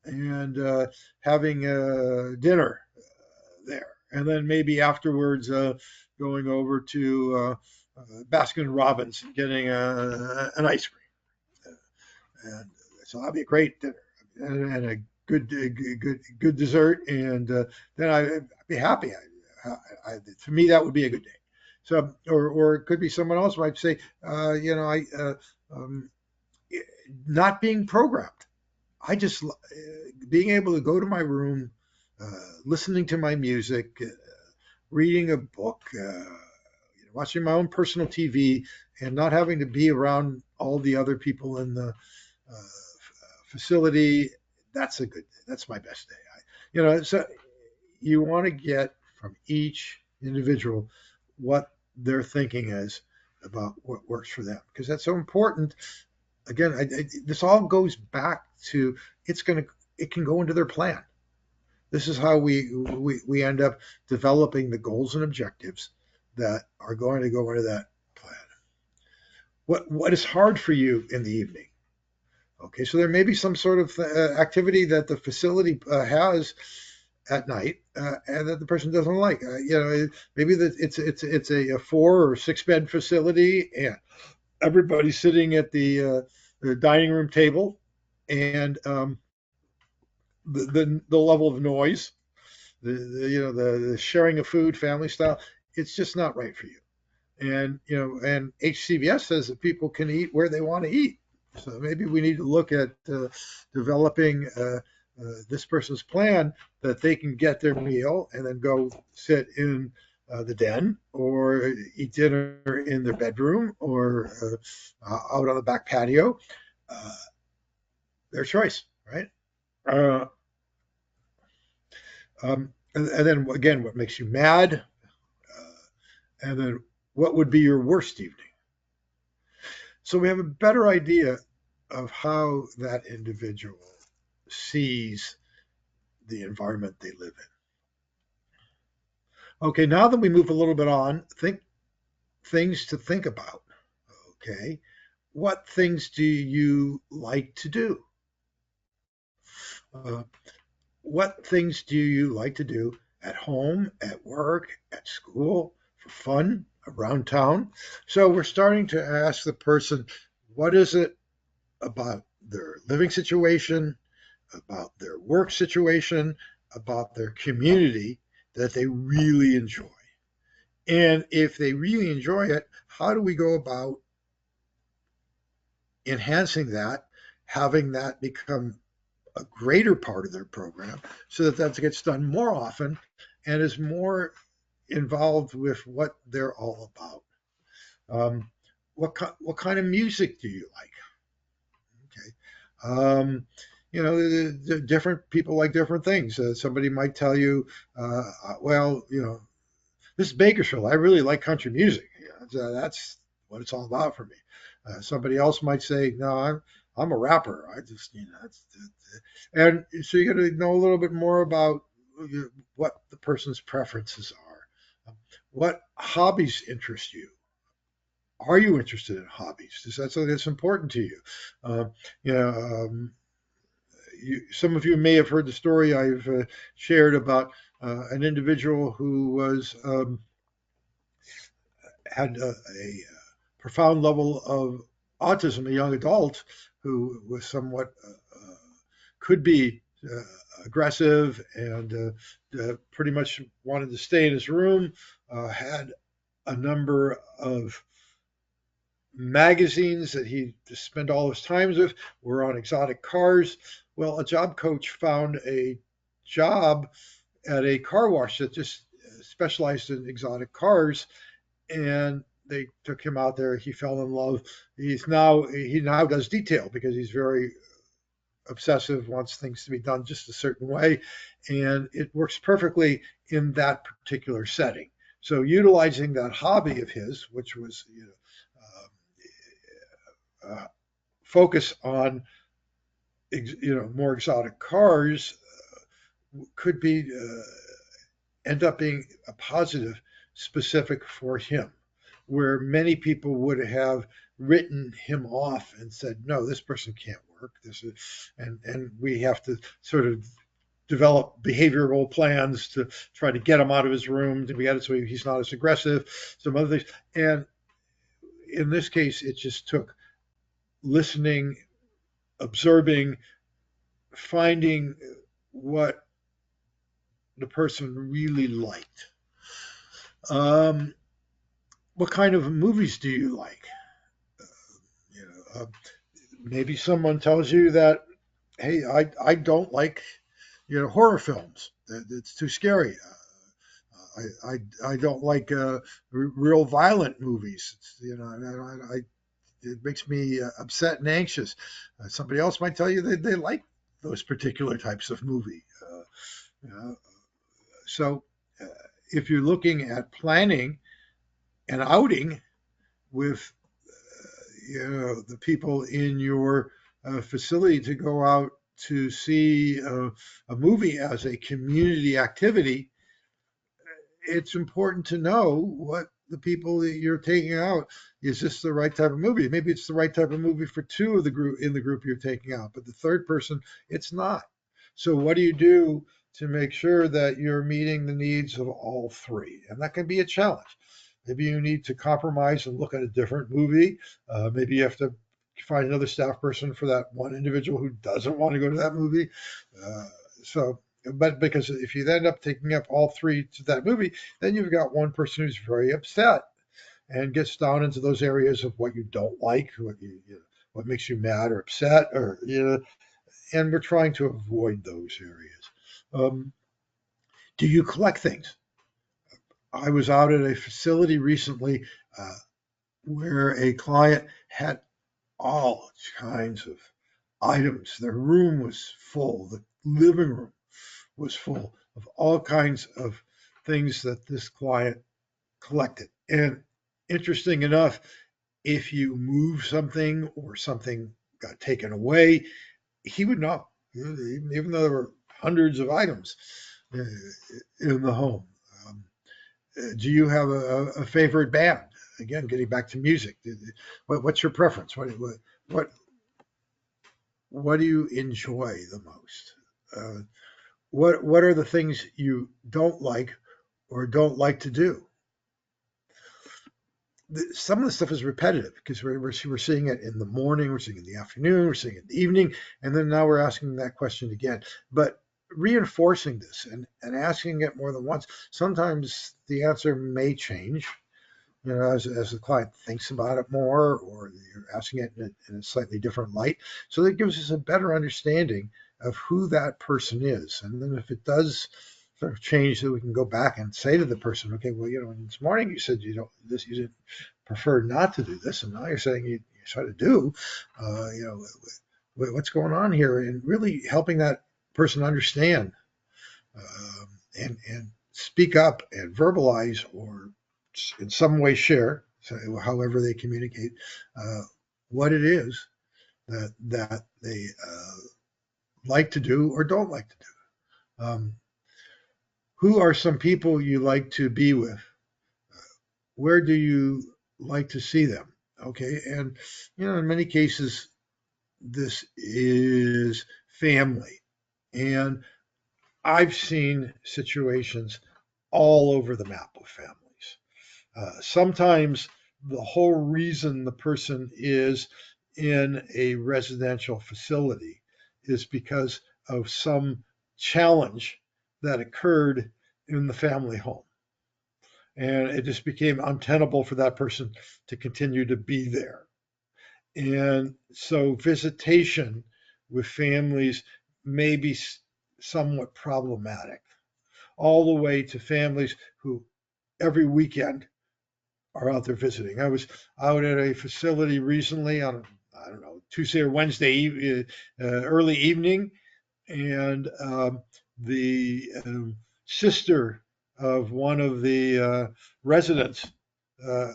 and having dinner there, and then maybe afterwards going over to Baskin Robbins and getting an ice cream. And so that'd be a great dinner and a good dessert, and then I'd be happy. To me, that would be a good day. So, or it could be someone else might say, um, not being programmed. I just being able to go to my room, listening to my music, reading a book, watching my own personal TV, and not having to be around all the other people in the facility. That's my best day. So you want to get from each individual what their thinking is about what works for them, because that's so important. Again, this all goes back to it can go into their plan. This is how we end up developing the goals and objectives that are going to go into that plan. What is hard for you in the evening? Okay, so there may be some sort of activity that the facility has at night, and that the person doesn't like. Maybe that it's a 4 or 6 bed facility, and everybody's sitting at the dining room table, and the level of noise, the sharing of food, family style, it's just not right for you. And HCBS says that people can eat where they want to eat. So maybe we need to look at developing this person's plan that they can get their meal and then go sit in the den or eat dinner in their bedroom or out on the back patio. Uh, their choice, right? Uh, and then again, what makes you mad? And then what would be your worst evening? So we have a better idea of how that individual sees the environment they live in. Okay, now that we move a little bit on, think things to think about. Okay, what things do you like to do? Uh, what things do you like to do at home, at work, at school, for fun, around town? So we're starting to ask the person, what is it about their living situation, about their work situation, about their community that they really enjoy? And if they really enjoy it, how do we go about enhancing that, having that become a greater part of their program so that that gets done more often and is more involved with what they're all about? What kind of music do you like? Okay. Different people like different things. Somebody might tell you, well, this is Bakersfield. I really like country music. So that's what it's all about for me. Somebody else might say, no, I'm a rapper. I just, and so you got to know a little bit more about what the person's preferences are. What hobbies interest you? Are you interested in hobbies? Is that something that's important to you? Uh, you know, um, some of you may have heard the story I've shared about an individual who was had a profound level of autism, a young adult who was somewhat could be aggressive and pretty much wanted to stay in his room, had a number of magazines that he just spent all his time with, were on exotic cars. Well, a job coach found a job at a car wash that just specialized in exotic cars, and they took him out there. He fell in love. He now does detail because he's very obsessive, wants things to be done just a certain way, and it works perfectly in that particular setting. So utilizing that hobby of his, which was focus on more exotic cars, could be end up being a positive specific for him, where many people would have written him off and said, no, this person can't work. This is, and we have to sort of develop behavioral plans to try to get him out of his room to be at it so he's not as aggressive, some other things. And in this case, it just took listening, observing, finding what the person really liked. Um, what kind of movies do you like? Uh, you know, uh, Maybe someone tells you that, hey, I don't like horror films. It's too scary. I don't like real violent movies. It makes me upset and anxious. Somebody else might tell you that they like those particular types of movie. Uh, so uh, if you're looking at planning an outing with the people in your facility to go out to see a movie as a community activity, it's important to know what the people that you're taking out, is this the right type of movie? Maybe it's the right type of movie for two of the group you're taking out, but the third person, it's not. So what do you do to make sure that you're meeting the needs of all three. And that can be a challenge. Maybe you need to compromise and look at a different movie. Maybe you have to find another staff person for that one individual who doesn't want to go to that movie. Uh, but because if you end up taking up all three to that movie, then you've got one person who's very upset and gets down into those areas of what you don't like, what makes you mad or upset, or and we're trying to avoid those areas. Um, do you collect things? I was out at a facility recently uh, where a client had all kinds of items. Their room was full. The living room was full of all kinds of things that this client collected. And interesting enough, if you move something or something got taken away, he would know, even though there were hundreds of items uh, in the home. Um, do you have a favorite band? Again, getting back to music, what's your preference? What what do you enjoy the most? What are the things you don't like or don't like to do? Some of the stuff is repetitive because we're seeing it in the morning, we're seeing it in the afternoon, we're seeing it in the evening, and then now we're asking that question again. But reinforcing this and asking it more than once, sometimes the answer may change, as the client thinks about it more, or you're asking it in a slightly different light. So that gives us a better understanding of who that person is. And then if it does sort of change, that we can go back and say to the person, okay, well, this morning you said you didn't prefer not to do this, and now you're saying you try to do, what's going on here, and really helping that person understand and speak up and verbalize or in some way share, so however they communicate, what it is that they like to do or don't like to do. Who are some people you like to be with? Where do you like to see them? Okay, and in many cases, this is family, and I've seen situations all over the map of families. Sometimes the whole reason the person is in a residential facility is because of some challenge that occurred in the family home. And it just became untenable for that person to continue to be there. And so visitation with families may be somewhat problematic, all the way to families who every weekend are out there visiting. I was out at a facility recently on, I don't know, Tuesday or Wednesday, early evening, and the sister of one of the residents uh,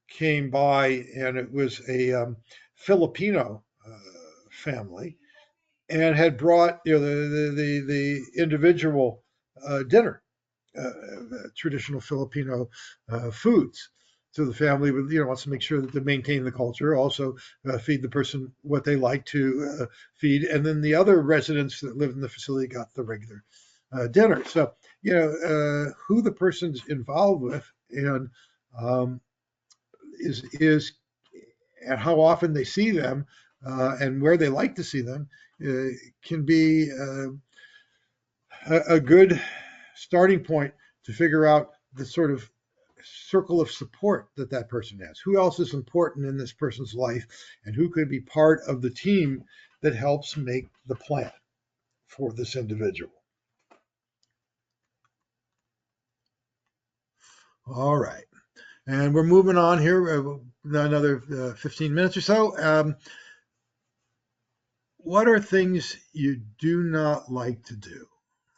came by, and it was a Filipino family, and had brought the individual dinner, traditional Filipino foods. So the family would, wants to make sure that they maintain the culture, also feed the person what they like to feed, and then the other residents that live in the facility got the regular dinner. So who the person's involved with and um, is and how often they see them and where they like to see them can be a good starting point to figure out the sort of circle of support that person has. Who else is important in this person's life, and who could be part of the team that helps make the plan for this individual. All right. And we're moving on here, another 15 minutes or so. What are things you do not like to do?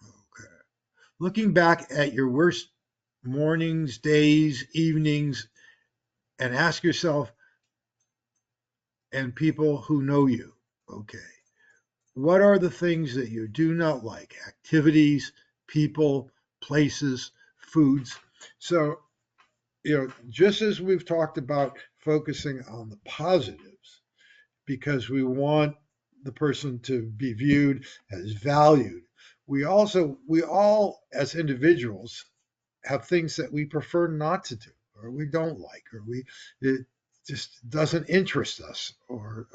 Okay. Looking back at your worst mornings, days, evenings, and ask yourself, and people who know you, okay, what are the things that you do not like? Activities, people, places, foods. So, just as we've talked about focusing on the positives, because we want the person to be viewed as valued, we all as individuals have things that we prefer not to do, or we don't like, or it just doesn't interest us, or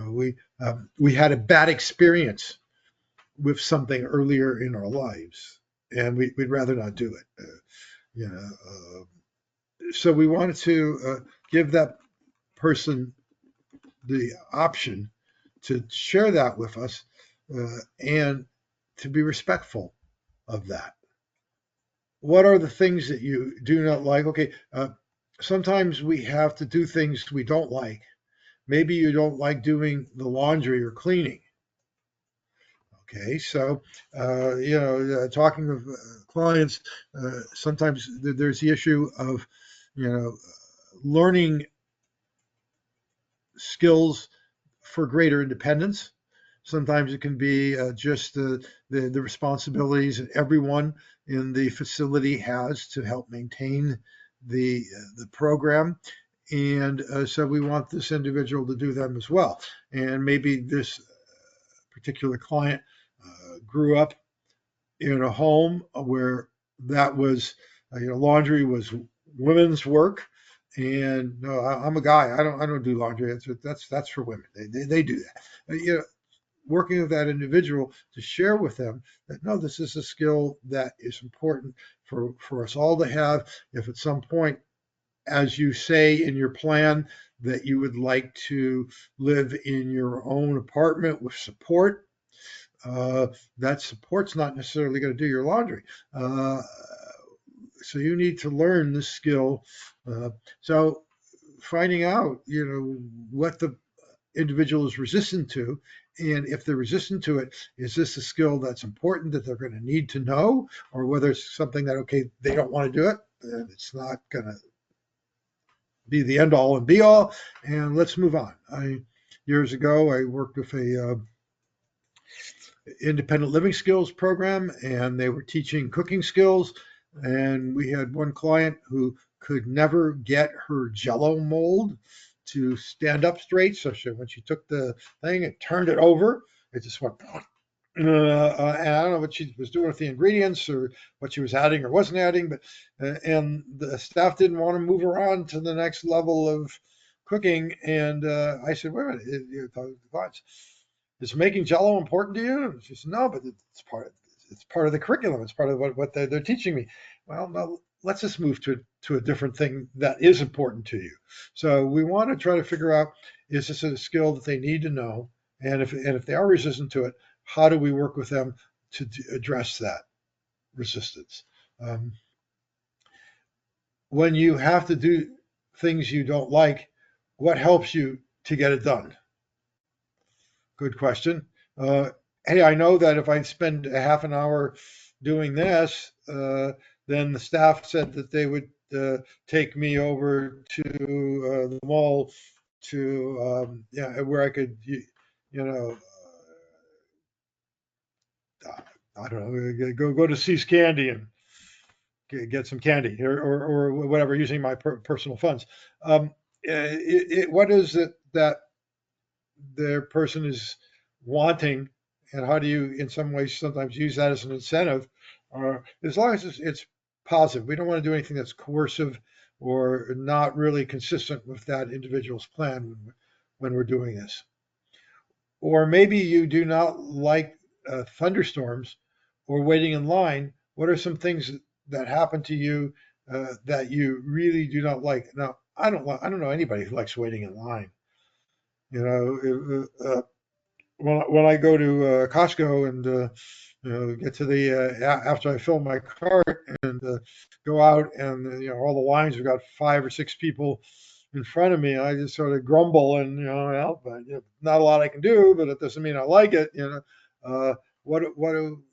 we had a bad experience with something earlier in our lives, and we'd rather not do it. You know, so we wanted to give that person the option to share that with us, and to be respectful of that. What are the things that you do not like? Okay, sometimes we have to do things we don't like. Maybe you don't like doing the laundry or cleaning. Okay, so talking with clients, sometimes there's the issue of learning skills for greater independence. Sometimes it can be just the responsibilities that everyone in the facility has to help maintain the program. And so we want this individual to do them as well. And maybe this particular client grew up in a home where that was, laundry was women's work. And no, I'm a guy. I don't do laundry. That's for women. They do that. Working with that individual to share with them that no, this is a skill that is important for us all to have. If at some point, as you say in your plan, that you would like to live in your own apartment with support, that support's not necessarily going to do your laundry. So you need to learn this skill. So finding out, what the individual is resistant to, and if they're resistant to it, is this a skill that's important that they're going to need to know, or whether it's something that, okay, they don't want to do it, and it's not going to be the end all and be all, and let's move on. Years ago, I worked with a independent living skills program, and they were teaching cooking skills. And we had one client who could never get her Jello mold to stand up straight. So when she took the thing and turned it over, it just went. And I don't know what she was doing with the ingredients or what she was adding or wasn't adding, but and the staff didn't want to move her on to the next level of cooking. And I said, wait a minute, is making Jello important to you? And she said, no, but it's part of the curriculum. It's part of what they're teaching me. Well, no, let's just move to a different thing that is important to you. So we want to try to figure out, is this a skill that they need to know? And if they are resistant to it, how do we work with them to address that resistance? When you have to do things you don't like, what helps you to get it done? Good question. Hey, I know that if I spend a half an hour doing this, then the staff said that they would take me over to the mall to where I could, know, I don't know, go to See's Candy and get some candy or whatever, using my personal funds. What is it that their person is wanting, and how do you, in some ways, sometimes use that as an incentive? Or as long as it's positive, we don't want to do anything that's coercive or not really consistent with that individual's plan when we're doing this. Or maybe you do not like thunderstorms or waiting in line. What are some things that happen to you that you really do not like? Now, I don't know anybody who likes waiting in line. When I go to Costco and get to the after I fill my cart and go out, and all the lines have got 5 or 6 people in front of me, I just sort of grumble and well, but not a lot I can do, but it doesn't mean I like it. What do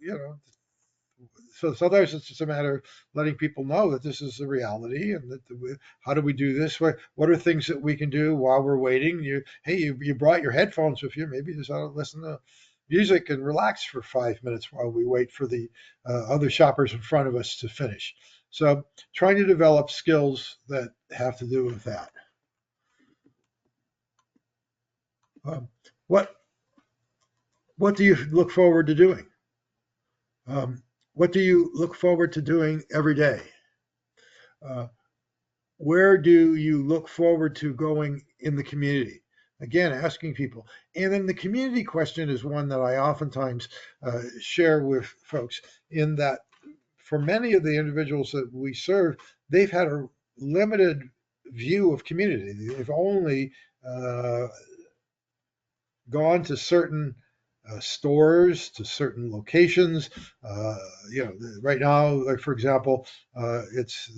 so sometimes it's just a matter of letting people know that this is the reality, and that how do we do this? What are things that we can do while we're waiting? You brought your headphones with you. Maybe just listen to music and relax for 5 minutes while we wait for the other shoppers in front of us to finish. So trying to develop skills that have to do with that. Um, what do you look forward to doing? What do you look forward to doing every day? Uh, where do you look forward to going in the community? Again, asking people. And then the community question is one that I oftentimes share with folks, in that for many of the individuals that we serve, they've had a limited view of community. They've only uh, gone to certain stores, to certain locations. Uh, right now, like for example, it's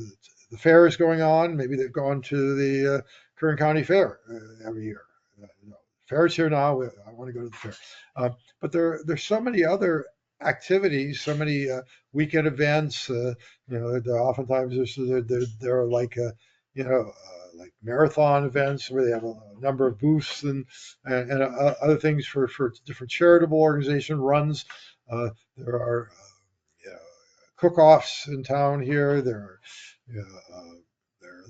the fair is going on. Maybe they've gone to the Kern County Fair every year. No, fair's here now. I want to go to the fair. But there's so many other activities, so many weekend events. Oftentimes there are like like marathon events where they have a number of booths and other things for different charitable organization runs. There are cook-offs in town here. There are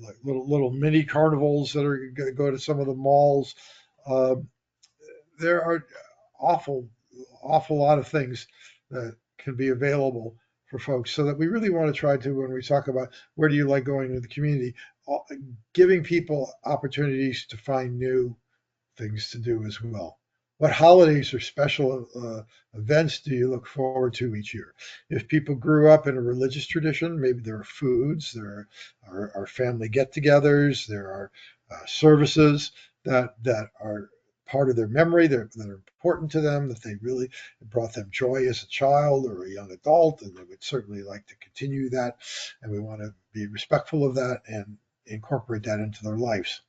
like little mini carnivals that are going to go to some of the malls. Um, there are awful, awful lot of things that can be available for folks. So that we really want to try to, when we talk about where do you like going into the community, giving people opportunities to find new things to do as well. What holidays or special events do you look forward to each year? If people grew up in a religious tradition, maybe there are foods, there are family get-togethers, there are services that are part of their memory that are important to them, that they really brought them joy as a child or a young adult, and they would certainly like to continue that. And we want to be respectful of that and incorporate that into their lives.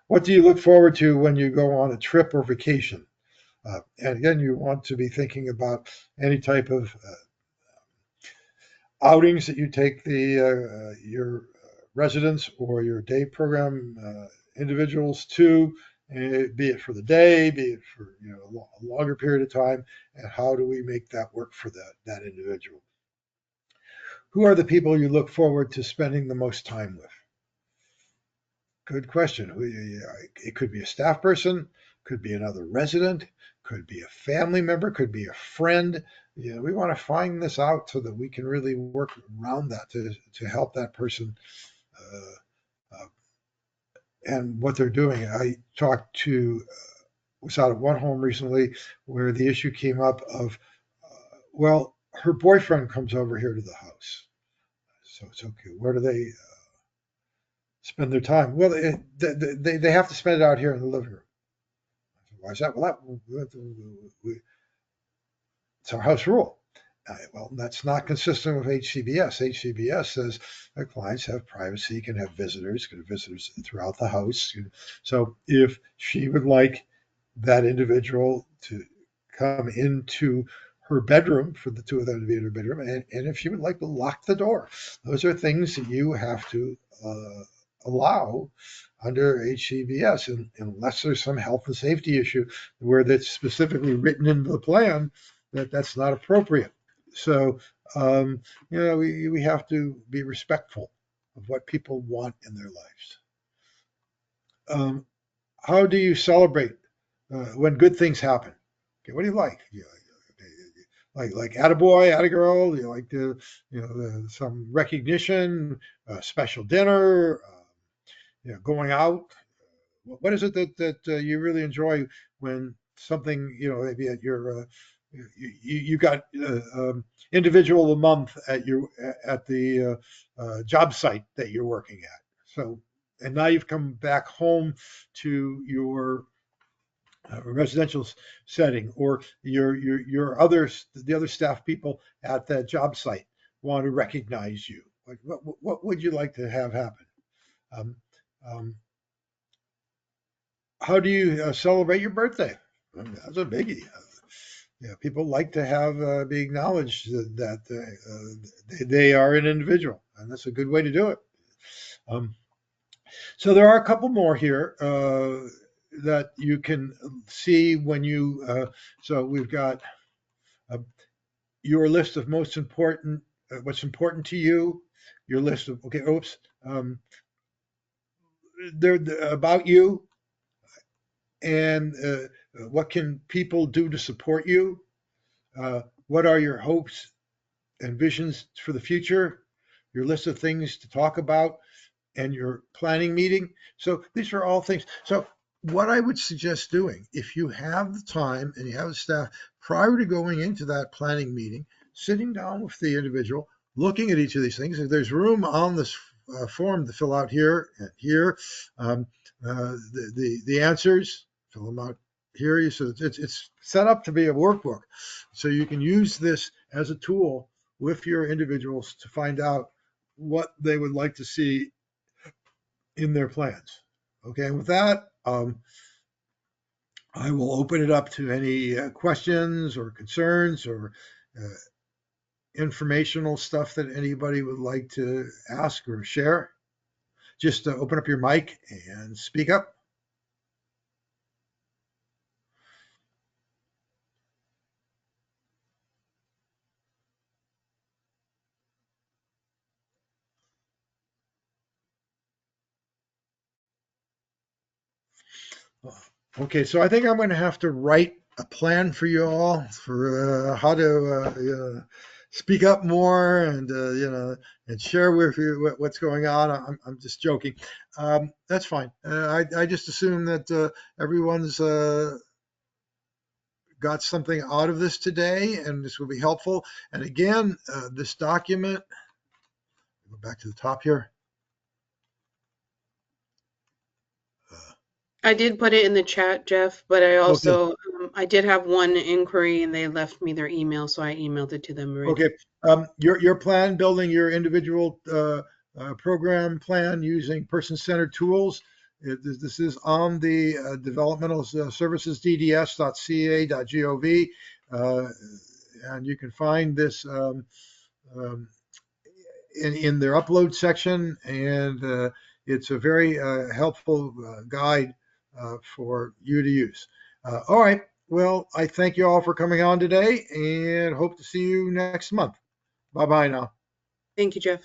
What do you look forward to when you go on a trip or vacation? And again, you want to be thinking about any type of outings that you take your residents or your day program individuals to, be it for the day, be it for a longer period of time, and how do we make that work for that individual? Who are the people you look forward to spending the most time with? Good question. It could be a staff person, could be another resident, could be a family member, could be a friend. We want to find this out so that we can really work around that to help that person uh, and what they're doing. I talked to was out at one home recently where the issue came up of well, her boyfriend comes over here to the house, so it's okay. Where do they spend their time? Well, they have to spend it out here in the living room. Why is that? It's our house rule. Well, that's not consistent with HCBS. HCBS says that clients have privacy, can have visitors throughout the house. So if she would like that individual to come into her bedroom, for the two of them to be in her bedroom, and if she would like to lock the door, those are things that you have to allow under HCBS, unless there's some health and safety issue where that's specifically written into the plan that's not appropriate. So, we have to be respectful of what people want in their lives. Um, how do you celebrate when good things happen? Okay, what do you like? Like attaboy, attagirl? Do you like some recognition, special dinner, going out? What is it that you really enjoy when something, maybe at your you got individual of the month at the job site that you're working at. So, and now you've come back home to your residential setting, or your the other staff people at that job site want to recognize you. Like, what would you like to have happen? Um, um, how do you celebrate your birthday? That's a biggie. People like to have be acknowledged that they are an individual, and that's a good way to do it. Um, so there are a couple more here that you can see when you. So we've got uh, your list of most important, what's important to you, your list of okay. Oops, they're about you, and what can people do to support you? What are your hopes and visions for the future, your list of things to talk about, and your planning meeting. So these are all things. So what I would suggest doing, if you have the time and you have the staff, prior to going into that planning meeting, sitting down with the individual, looking at each of these things. If there's room on this form to fill out here and here, the answers, fill them out here. So it's set up to be a workbook. So you can use this as a tool with your individuals to find out what they would like to see in their plans. Okay, and with that, I will open it up to any questions or concerns or uh, informational stuff that anybody would like to ask or share. Just open up your mic and speak up. Okay, so I think I'm going to have to write a plan for you all for how to speak up more and and share with you what's going on. I'm just joking. That's fine. I just assume that everyone's got something out of this today, and this will be helpful. And again, this document. Go back to the top here. I did put it in the chat, Jeff, but I Okay. also I did have one inquiry and they left me their email, so I emailed it to them Okay. already. Your plan, building your individual program plan using person-centered tools. This is on the developmental services dds.ca.gov, and you can find this um, in their upload section, and it's a very helpful guide for you to use. All right. Well, I thank you all for coming on today and hope to see you next month. Bye bye now. Thank you, Jeff.